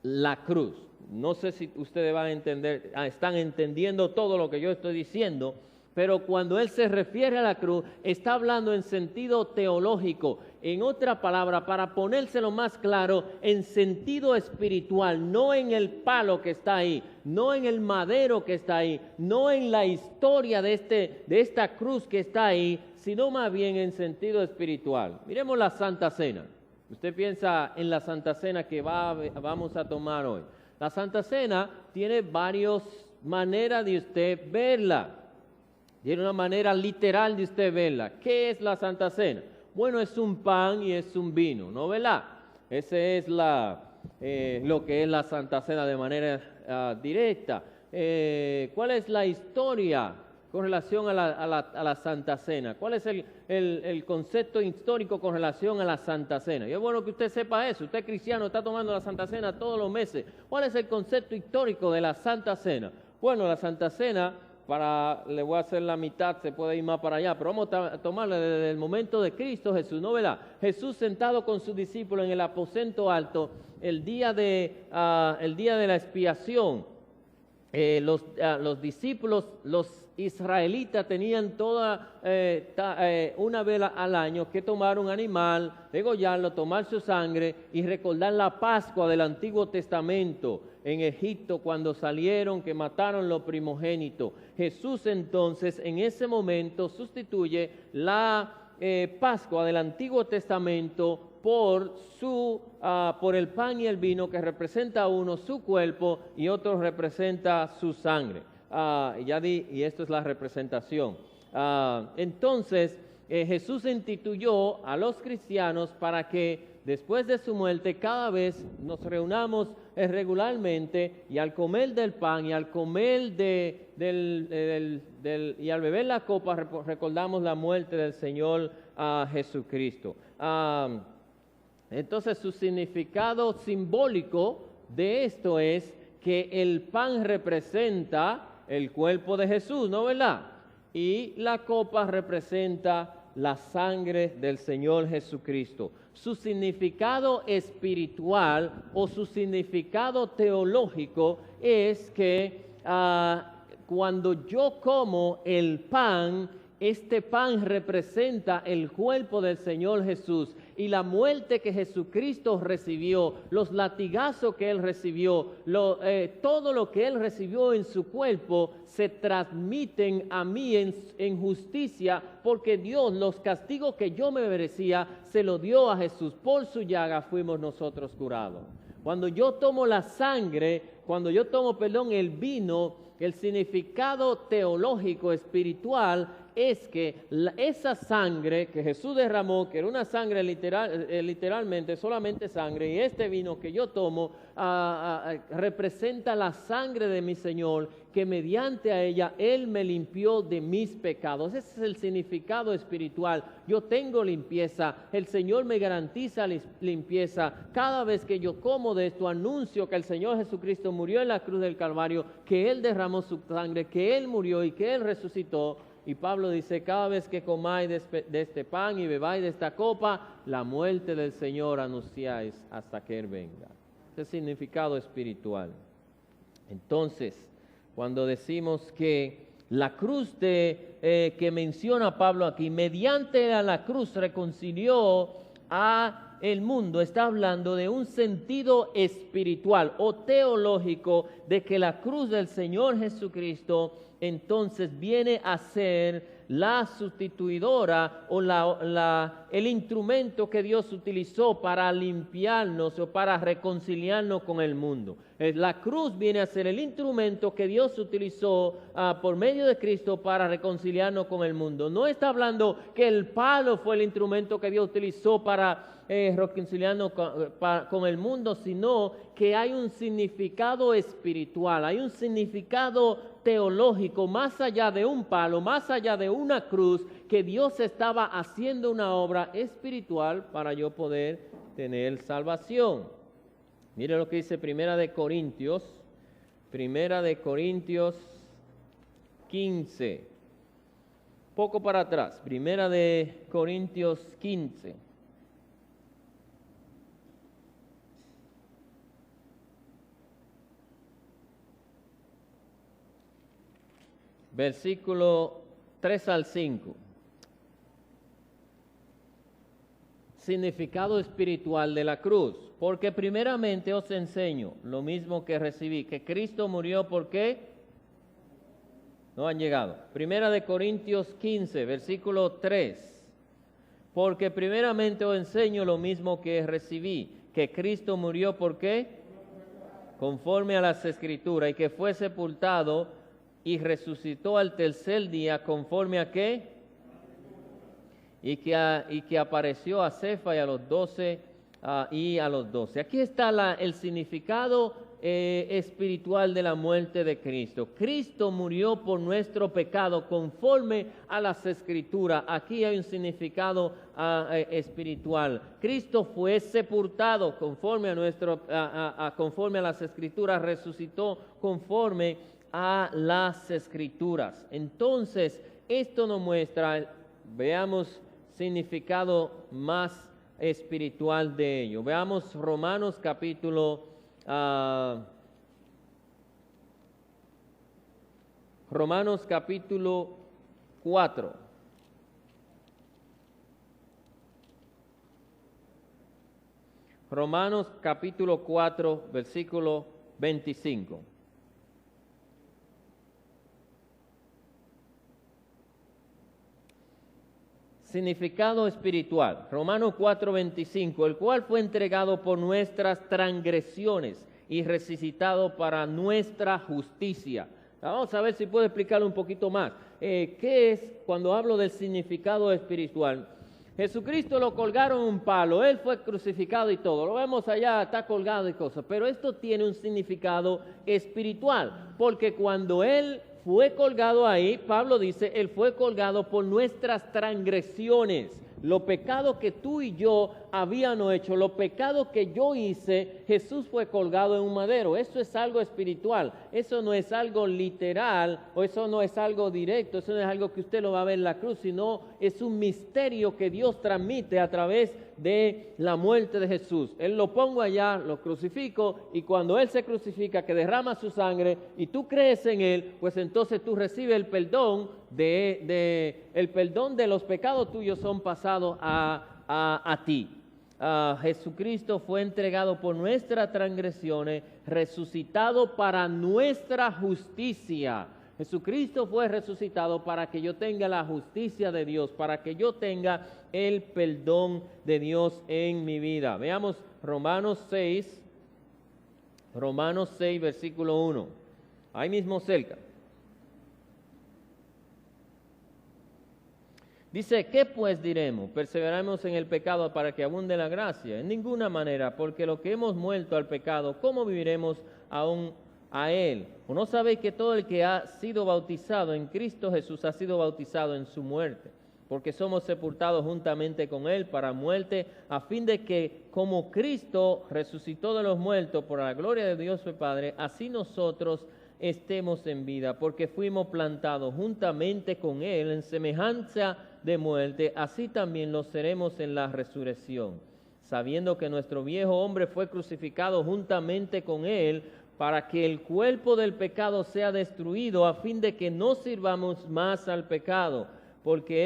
la cruz. No sé si ustedes van a entender, están entendiendo todo lo que yo estoy diciendo, pero cuando él se refiere a la cruz, está hablando en sentido teológico. En otra palabra, para ponérselo más claro, en sentido espiritual, no en el palo que está ahí, no en el madero que está ahí, no en la historia de esta cruz que está ahí, sino más bien en sentido espiritual. Miremos la Santa Cena. Usted piensa en la Santa Cena que vamos a tomar hoy. La Santa Cena tiene varias maneras de usted verla. Tiene una manera literal de usted verla. ¿Qué es la Santa Cena? Bueno, es un pan y es un vino, ¿no, verdad? Ese es lo que es la Santa Cena de manera directa. ¿Cuál es la historia con relación a la Santa Cena? ¿Cuál es el concepto histórico con relación a la Santa Cena? Y es bueno que usted sepa eso. Usted cristiano está tomando la Santa Cena todos los meses. ¿Cuál es el concepto histórico de la Santa Cena? Bueno, la Santa Cena, le voy a hacer la mitad, se puede ir más para allá, pero vamos a tomarla desde el momento de Cristo Jesús, ¿no, verdad? Jesús sentado con sus discípulos en el aposento alto, el día de la expiación. Los discípulos, los israelitas tenían una vez al año que tomar un animal, degollarlo, tomar su sangre y recordar la Pascua del Antiguo Testamento en Egipto cuando salieron, que mataron los primogénitos. Jesús entonces en ese momento sustituye la Pascua del Antiguo Testamento por el pan y el vino, que representa uno su cuerpo y otro representa su sangre. Y esto es la representación. Entonces Jesús instituyó a los cristianos para que después de su muerte cada vez nos reunamos regularmente, y al comer del pan y al comer y al beber la copa recordamos la muerte del Señor Jesucristo. Entonces su significado simbólico de esto es que el pan representa el cuerpo de Jesús, ¿no verdad? Y la copa representa la sangre del Señor Jesucristo. Su significado espiritual o su significado teológico es que cuando yo como el pan, este pan representa el cuerpo del Señor Jesús y la muerte que Jesucristo recibió, los latigazos que Él recibió, todo lo que Él recibió en su cuerpo se transmiten a mí en justicia, porque Dios, los castigos que yo me merecía, se lo dio a Jesús. Por su llaga fuimos nosotros curados. Cuando yo tomo la sangre, el vino, el significado teológico, espiritual, es que esa sangre que Jesús derramó, que era una sangre literalmente, solamente sangre, y este vino que yo tomo representa la sangre de mi Señor, que mediante a ella Él me limpió de mis pecados. Ese es el significado espiritual. Yo tengo limpieza, el Señor me garantiza limpieza. Cada vez que yo como de esto, anuncio que el Señor Jesucristo murió en la cruz del Calvario, que Él derramó su sangre, que Él murió y que Él resucitó. Y Pablo dice, cada vez que comáis de este pan y bebáis de esta copa, la muerte del Señor anunciáis hasta que Él venga. Ese es el significado espiritual. Entonces, cuando decimos que la cruz que menciona Pablo aquí, mediante a la cruz reconcilió a el mundo, está hablando de un sentido espiritual o teológico de que la cruz del Señor Jesucristo entonces viene a ser la sustituidora o el instrumento que Dios utilizó para limpiarnos o para reconciliarnos con el mundo. La cruz viene a ser el instrumento que Dios utilizó por medio de Cristo para reconciliarnos con el mundo. No está hablando que el palo fue el instrumento que Dios utilizó para reconciliarnos con el mundo, sino que hay un significado espiritual, hay un significado teológico más allá de un palo, más allá de una cruz, que Dios estaba haciendo una obra espiritual para yo poder tener salvación. Mire lo que dice Primera de Corintios 15, poco para atrás, Primera de Corintios 15. Versículo 3 al 5. Significado espiritual de la cruz. Porque primeramente os enseño lo mismo que recibí, que Cristo murió, ¿por qué? No han llegado. Primera de Corintios 15, versículo 3. Porque primeramente os enseño lo mismo que recibí, que Cristo murió, ¿por qué? Conforme a las Escrituras, y que fue sepultado y resucitó al tercer día, conforme a qué? Y que apareció a Cefa y a los 12 Aquí está el significado espiritual de la muerte de Cristo. Cristo murió por nuestro pecado conforme a las Escrituras. Aquí hay un significado espiritual. Cristo fue sepultado conforme conforme a las Escrituras, resucitó conforme a las Escrituras. Entonces, esto nos muestra, veamos significado más espiritual de ello. Veamos Romanos capítulo 4. Romanos capítulo 4, versículo 25. Significado espiritual. Romanos 4:25, el cual fue entregado por nuestras transgresiones y resucitado para nuestra justicia. Vamos a ver si puedo explicarlo un poquito más. ¿Qué es cuando hablo del significado espiritual? Jesucristo lo colgaron en un palo, Él fue crucificado y todo. Lo vemos allá, está colgado y cosas. Pero esto tiene un significado espiritual, porque cuando Él fue colgado ahí, Pablo dice, Él fue colgado por nuestras transgresiones, los pecados que tú y yo habían hecho, los pecados que yo hice, Jesús fue colgado en un madero. Eso es algo espiritual, eso no es algo literal, o eso no es algo directo, eso no es algo que usted lo va a ver en la cruz, sino es un misterio que Dios transmite a través de la muerte de Jesús. Él lo pongo allá, lo crucifico, y cuando Él se crucifica, que derrama su sangre, y tú crees en Él, pues entonces tú recibes el perdón el perdón de los pecados tuyos son pasados a ti. Jesucristo fue entregado por nuestras transgresiones, resucitado para nuestra justicia. Jesucristo fue resucitado para que yo tenga la justicia de Dios, para que yo tenga el perdón de Dios en mi vida. Veamos Romanos 6, versículo 1. Ahí mismo cerca. Dice, ¿qué pues diremos? ¿Perseveraremos en el pecado para que abunde la gracia? En ninguna manera, porque lo que hemos muerto al pecado, ¿cómo viviremos aún a él? ¿O no sabéis que todo el que ha sido bautizado en Cristo Jesús ha sido bautizado en su muerte? Porque somos sepultados juntamente con él para muerte, a fin de que como Cristo resucitó de los muertos por la gloria de Dios su Padre, así nosotros estemos en vida, porque fuimos plantados juntamente con él en semejanza de muerte, así también lo seremos en la resurrección, sabiendo que nuestro viejo hombre fue crucificado juntamente con él, para que el cuerpo del pecado sea destruido, a fin de que no sirvamos más al pecado, porque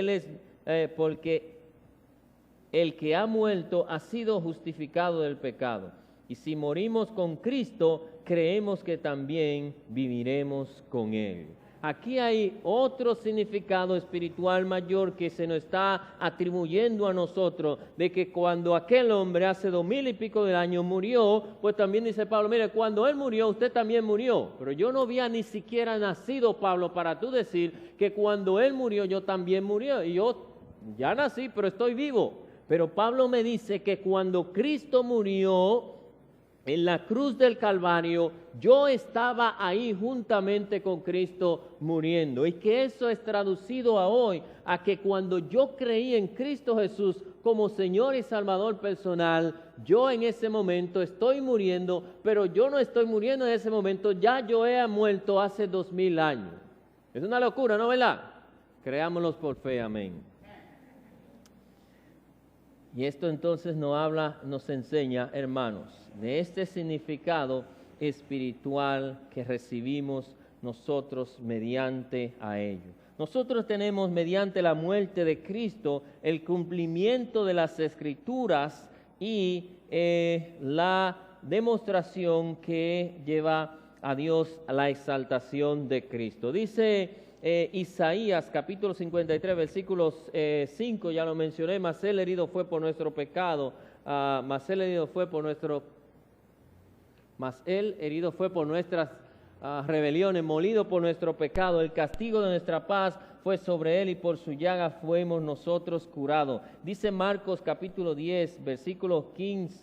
el que ha muerto ha sido justificado del pecado. Y si morimos con Cristo, creemos que también viviremos con Él. Aquí hay otro significado espiritual mayor que se nos está atribuyendo a nosotros, de que cuando aquel hombre hace 2000 y pico de años murió, pues también dice Pablo, mire, cuando él murió, usted también murió. Pero yo no había ni siquiera nacido, Pablo, para tú decir que cuando él murió, yo también murió. Y yo ya nací, pero estoy vivo. Pero Pablo me dice que cuando Cristo murió en la cruz del Calvario, yo estaba ahí juntamente con Cristo muriendo. Y que eso es traducido a hoy, a que cuando yo creí en Cristo Jesús como Señor y Salvador personal, yo en ese momento estoy muriendo, pero yo no estoy muriendo en ese momento, ya yo he muerto hace 2000 años. Es una locura, ¿no, verdad? Creámoslos por fe, amén. Y esto entonces nos enseña, hermanos, de este significado espiritual que recibimos nosotros mediante a ello. Nosotros tenemos mediante la muerte de Cristo el cumplimiento de las Escrituras y la demostración que lleva a Dios a la exaltación de Cristo. Dice Isaías capítulo 53 versículos 5, ya lo mencioné, mas él herido fue por nuestro pecado, mas él herido fue por nuestras rebeliones, molido por nuestro pecado, el castigo de nuestra paz fue sobre él y por su llaga fuimos nosotros curados. Dice Marcos capítulo 10 versículo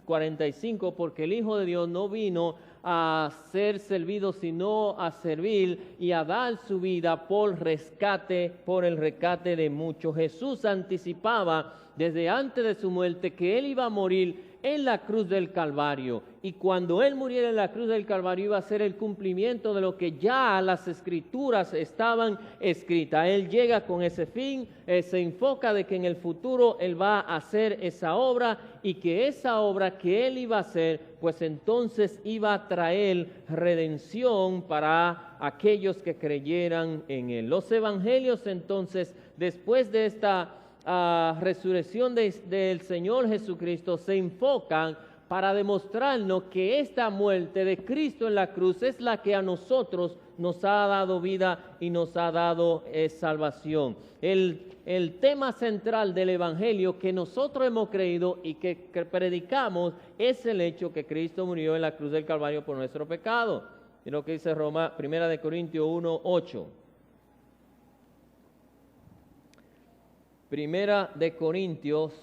45, porque el Hijo de Dios no vino a ser servido, sino a servir y a dar su vida por el rescate de muchos. Jesús anticipaba desde antes de su muerte que él iba a morir en la cruz del Calvario, y cuando él muriera en la cruz del Calvario iba a ser el cumplimiento de lo que ya las Escrituras estaban escritas. Él llega con ese fin, se enfoca de que en el futuro él va a hacer esa obra, y que esa obra que él iba a hacer, pues entonces iba a traer redención para aquellos que creyeran en él. Los evangelios entonces, después de esta resurrección del Señor Jesucristo, se enfocan para demostrarnos que esta muerte de Cristo en la cruz es la que a nosotros nos ha dado vida y nos ha dado salvación. El tema central del Evangelio que nosotros hemos creído y que predicamos es el hecho que Cristo murió en la cruz del Calvario por nuestro pecado. Es lo que dice Primera de Corintios 1:8. Primera de Corintios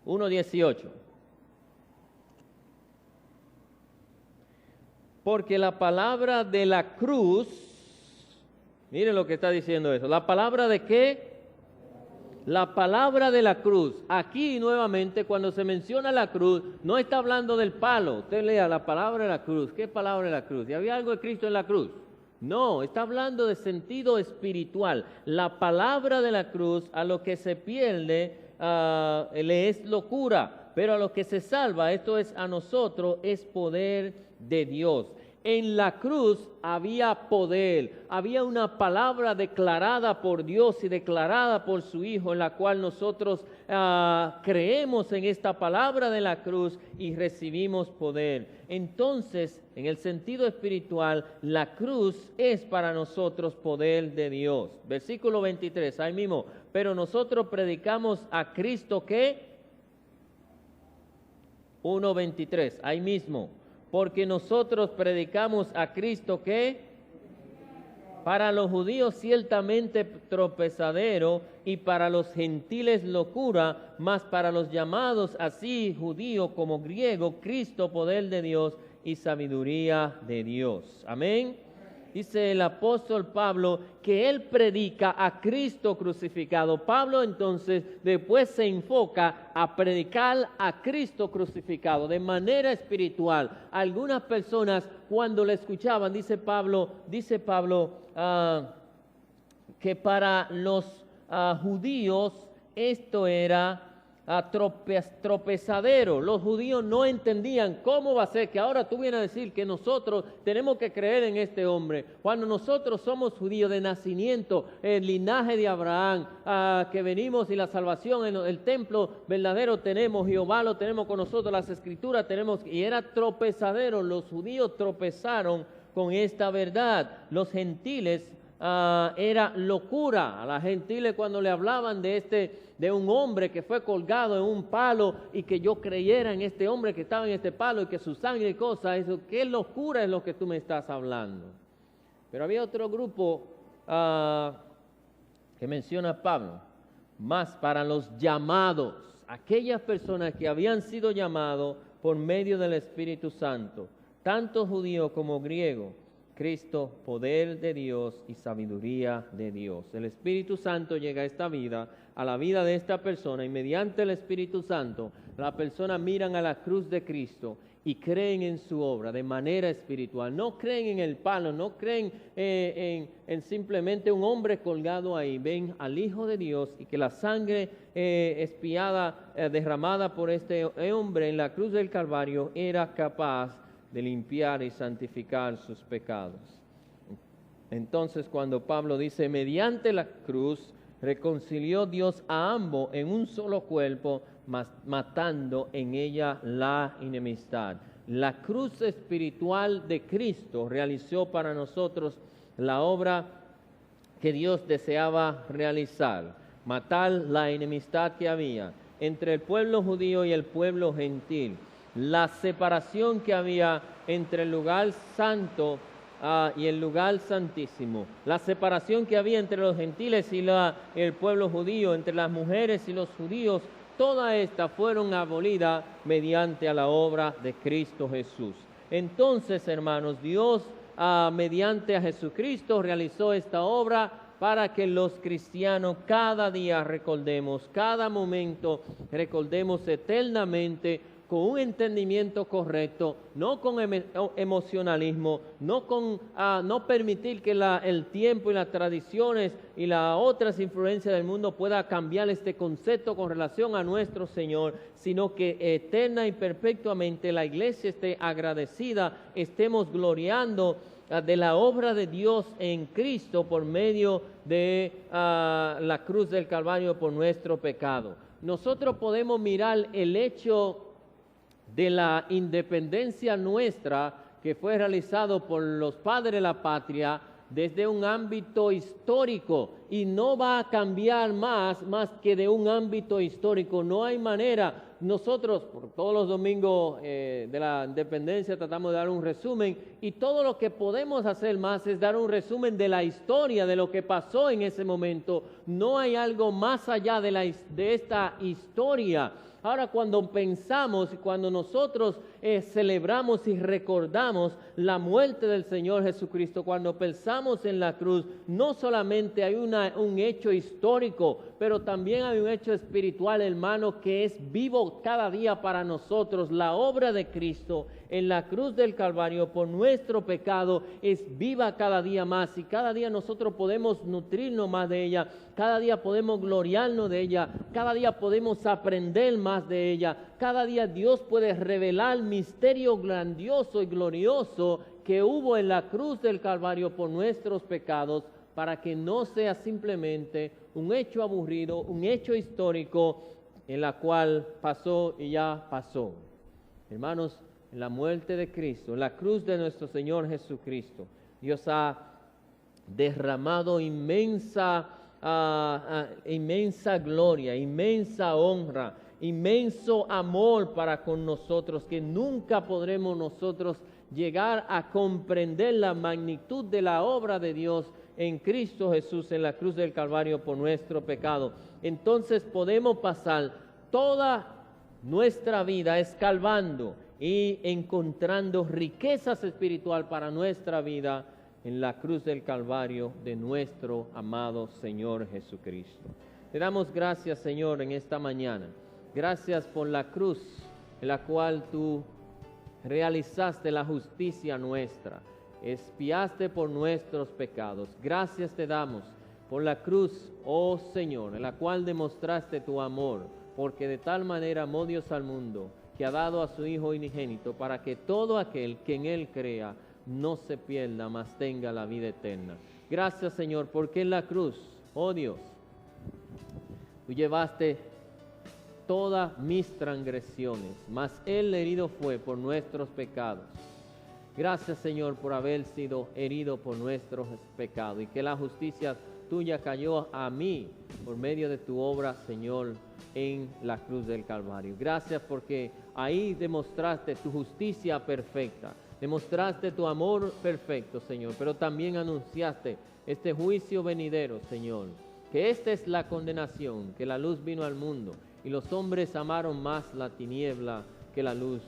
1:18. Porque la palabra de la cruz Miren lo que está diciendo eso. ¿La palabra de qué? La palabra de la cruz. Aquí nuevamente cuando se menciona la cruz, no está hablando del palo. Usted lea la palabra de la cruz. ¿Qué palabra de la cruz? ¿Y había algo de Cristo en la cruz? No, está hablando de sentido espiritual. La palabra de la cruz a lo que se pierde le es locura, pero a lo que se salva, esto es a nosotros, es poder de Dios. En la cruz había poder, había una palabra declarada por Dios y declarada por su Hijo, en la cual nosotros creemos en esta palabra de la cruz y recibimos poder. Entonces, en el sentido espiritual, la cruz es para nosotros poder de Dios. Versículo 23, ahí mismo. Pero nosotros predicamos a Cristo, ¿qué? 1:23, ahí mismo. Porque nosotros predicamos a Cristo que para los judíos ciertamente tropezadero y para los gentiles locura, mas para los llamados así judío como griego, Cristo poder de Dios y sabiduría de Dios. Amén. Dice el apóstol Pablo que él predica a Cristo crucificado. Pablo entonces después se enfoca a predicar a Cristo crucificado de manera espiritual. Algunas personas cuando le escuchaban, dice Pablo, que para los judíos esto era tropezadero. Los judíos no entendían cómo va a ser que ahora tú vienes a decir que nosotros tenemos que creer en este hombre, cuando nosotros somos judíos de nacimiento, el linaje de Abraham, que venimos y la salvación en el templo verdadero tenemos, Jehová lo tenemos con nosotros, las escrituras tenemos, y era tropezadero. Los judíos tropezaron con esta verdad. Los gentiles era locura. A los gentiles cuando le hablaban de un hombre que fue colgado en un palo y que yo creyera en este hombre que estaba en este palo y que su sangre y cosas, eso, qué locura es lo que tú me estás hablando. Pero había otro grupo que menciona Pablo, más para los llamados, aquellas personas que habían sido llamados por medio del Espíritu Santo, tanto judío como griego. Cristo, poder de Dios y sabiduría de Dios. El Espíritu Santo llega a esta vida, a la vida de esta persona, y mediante el Espíritu Santo, la persona miran a la cruz de Cristo y creen en su obra de manera espiritual. No creen en el palo, no creen en simplemente un hombre colgado ahí. Ven al Hijo de Dios y que la sangre expiada, derramada por este hombre en la cruz del Calvario, era capaz de limpiar y santificar sus pecados. Entonces, cuando Pablo dice, mediante la cruz, reconcilió Dios a ambos en un solo cuerpo, matando en ella la enemistad. La cruz espiritual de Cristo realizó para nosotros la obra que Dios deseaba realizar, matar la enemistad que había entre el pueblo judío y el pueblo gentil. La separación que había entre el lugar santo y el lugar santísimo, la separación que había entre los gentiles y el pueblo judío, entre las mujeres y los judíos, todas estas fueron abolidas mediante a la obra de Cristo Jesús. Entonces, hermanos, Dios mediante a Jesucristo realizó esta obra para que los cristianos cada día recordemos, cada momento recordemos eternamente, con un entendimiento correcto, no con emocionalismo, no permitir que el tiempo y las tradiciones y las otras influencias del mundo pueda cambiar este concepto con relación a nuestro Señor, sino que eterna y perpetuamente la iglesia esté agradecida, estemos gloriando de la obra de Dios en Cristo por medio de la cruz del Calvario por nuestro pecado. Nosotros podemos mirar el hecho de la independencia nuestra que fue realizado por los padres de la patria desde un ámbito histórico y no va a cambiar más que de un ámbito histórico. No hay manera. Nosotros, por todos los domingos de la independencia, tratamos de dar un resumen, y todo lo que podemos hacer más es dar un resumen de la historia, de lo que pasó en ese momento. No hay algo más allá de esta historia. Ahora, cuando pensamos y cuando nosotros celebramos y recordamos la muerte del Señor Jesucristo, cuando pensamos en la cruz, no solamente hay un hecho histórico, pero también hay un hecho espiritual, hermano, que es vivo cada día para nosotros. La obra de Cristo en la cruz del Calvario por nuestro pecado es viva cada día más, y cada día nosotros podemos nutrirnos más de ella, cada día podemos gloriarnos de ella, cada día podemos aprender más de ella, cada día Dios puede revelar el misterio grandioso y glorioso que hubo en la cruz del Calvario por nuestros pecados, para que no sea simplemente un hecho aburrido, un hecho histórico en la cual pasó y ya pasó. Hermanos, en la muerte de Cristo, en la cruz de nuestro Señor Jesucristo, Dios ha derramado inmensa gloria, inmensa honra, inmenso amor para con nosotros, que nunca podremos nosotros llegar a comprender la magnitud de la obra de Dios en Cristo Jesús en la cruz del Calvario por nuestro pecado. Entonces podemos pasar toda nuestra vida escalvando y encontrando riquezas espiritual para nuestra vida en la cruz del Calvario de nuestro amado Señor Jesucristo. Te damos gracias, Señor, en esta mañana. Gracias por la cruz en la cual tú realizaste la justicia nuestra, expiaste por nuestros pecados. Gracias te damos por la cruz, oh Señor, en la cual demostraste tu amor, porque de tal manera amó Dios al mundo, que ha dado a su Hijo unigénito, para que todo aquel que en Él crea no se pierda, mas tenga la vida eterna. Gracias, Señor, porque en la cruz, oh Dios, tú llevaste todas mis transgresiones, mas Él herido fue por nuestros pecados. Gracias, Señor, por haber sido herido por nuestros pecados, y que la justicia tuya cayó a mí por medio de tu obra, Señor, en la cruz del Calvario. Gracias porque ahí demostraste tu justicia perfecta, demostraste tu amor perfecto, Señor, pero también anunciaste este juicio venidero, Señor, que esta es la condenación, que la luz vino al mundo y los hombres amaron más la tiniebla que la luz,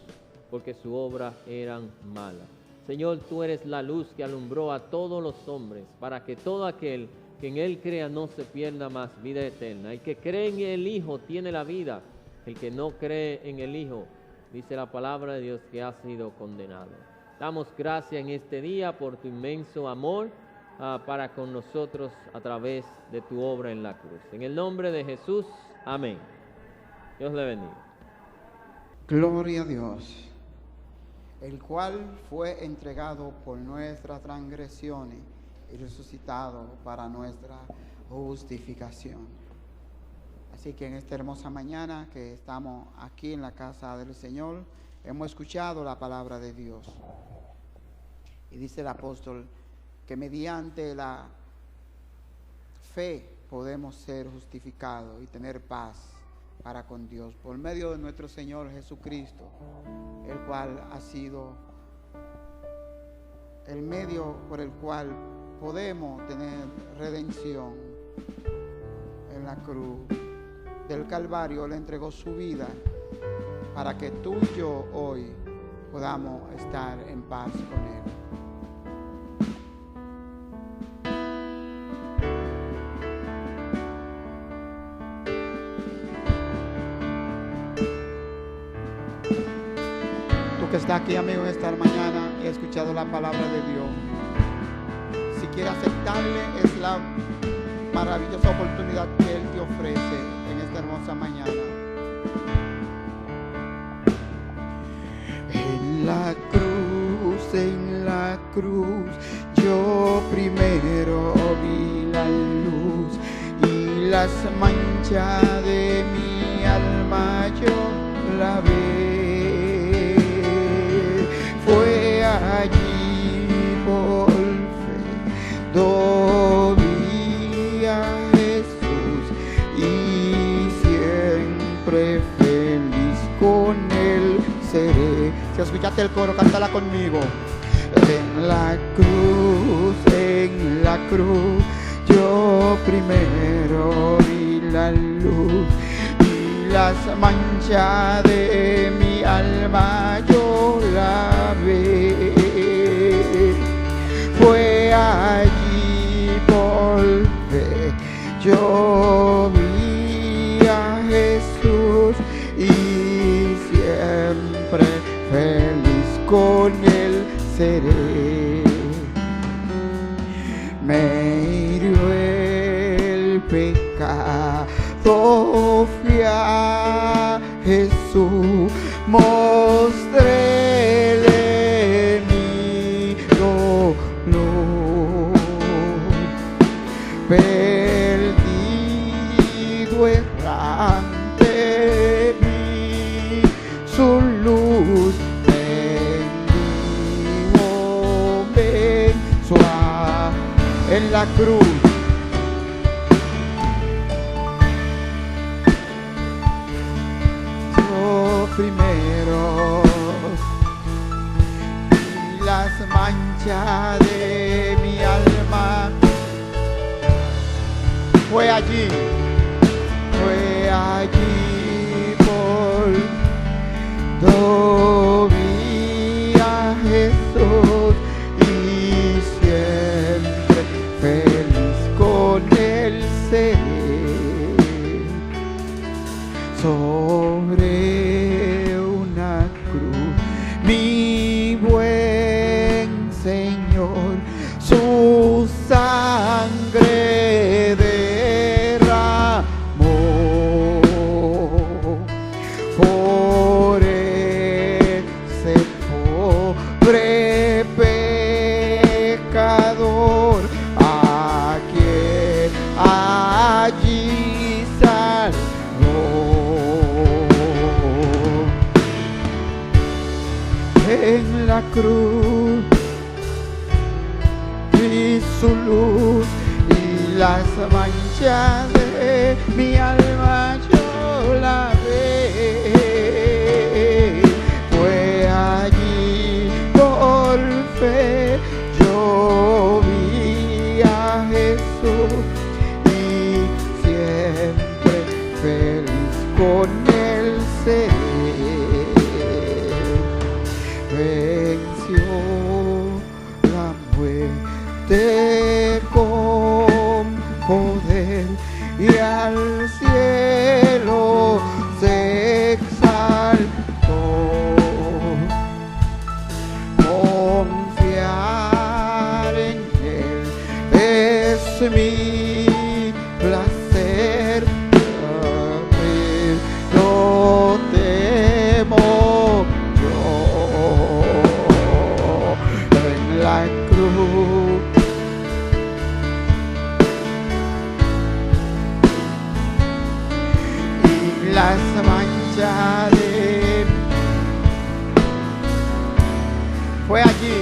porque su obra eran malas. Señor, tú eres la luz que alumbró a todos los hombres, para que todo aquel que en Él crea no se pierda, más vida eterna. El que cree en el Hijo tiene la vida. El que no cree en el Hijo, dice la palabra de Dios, que ha sido condenado. Damos gracias en este día por tu inmenso amor para con nosotros a través de tu obra en la cruz. En el nombre de Jesús, amén. Dios le bendiga. Gloria a Dios, el cual fue entregado por nuestras transgresiones y resucitado para nuestra justificación. Así que en esta hermosa mañana que estamos aquí en la casa del Señor, hemos escuchado la palabra de Dios. Y dice el apóstol que mediante la fe podemos ser justificados y tener paz para con Dios por medio de nuestro Señor Jesucristo, el cual ha sido el medio por el cual podemos tener redención. En la cruz del Calvario Él entregó su vida para que tú y yo hoy podamos estar en paz con Él. Tú que estás aquí, amigo, en esta mañana y has escuchado la palabra de Dios, si quieres aceptarle, es la maravillosa oportunidad que Él te ofrece en esta hermosa mañana. En la cruz, yo primero vi la luz y las manchas de mi alma yo la vi. Fue allí por fe, vi a siempre feliz con él seré. Si escuchaste el coro, cántala conmigo. En la cruz, yo primero vi la luz y las manchas de mi alma yo la vi. Fue allí por fe, yo vi a Jesús y siempre feliz con él seré. Me hirió el pecado, fui a Jesús, mostréle mi dolor. Perdido errante vi su luz, bendigo mensual en la cruz. Yo primero y las manchas de mi alma. Fue allí por yo vi a Jesús y siempre feliz con él seré. Sobre una cruz mi buen Señor su sangre derramó por ese pobre pecador a quien allí salvó. En la cruz vi su luz y las manchas de mi alma yo la vi. Fue allí por fe yo vi a Jesús y siempre feliz con él seré. Venció la muerte con poder y al cielo se exaltó. Confiar en él es mi placer, no temo yo. En la cruz y las manchas de fue allí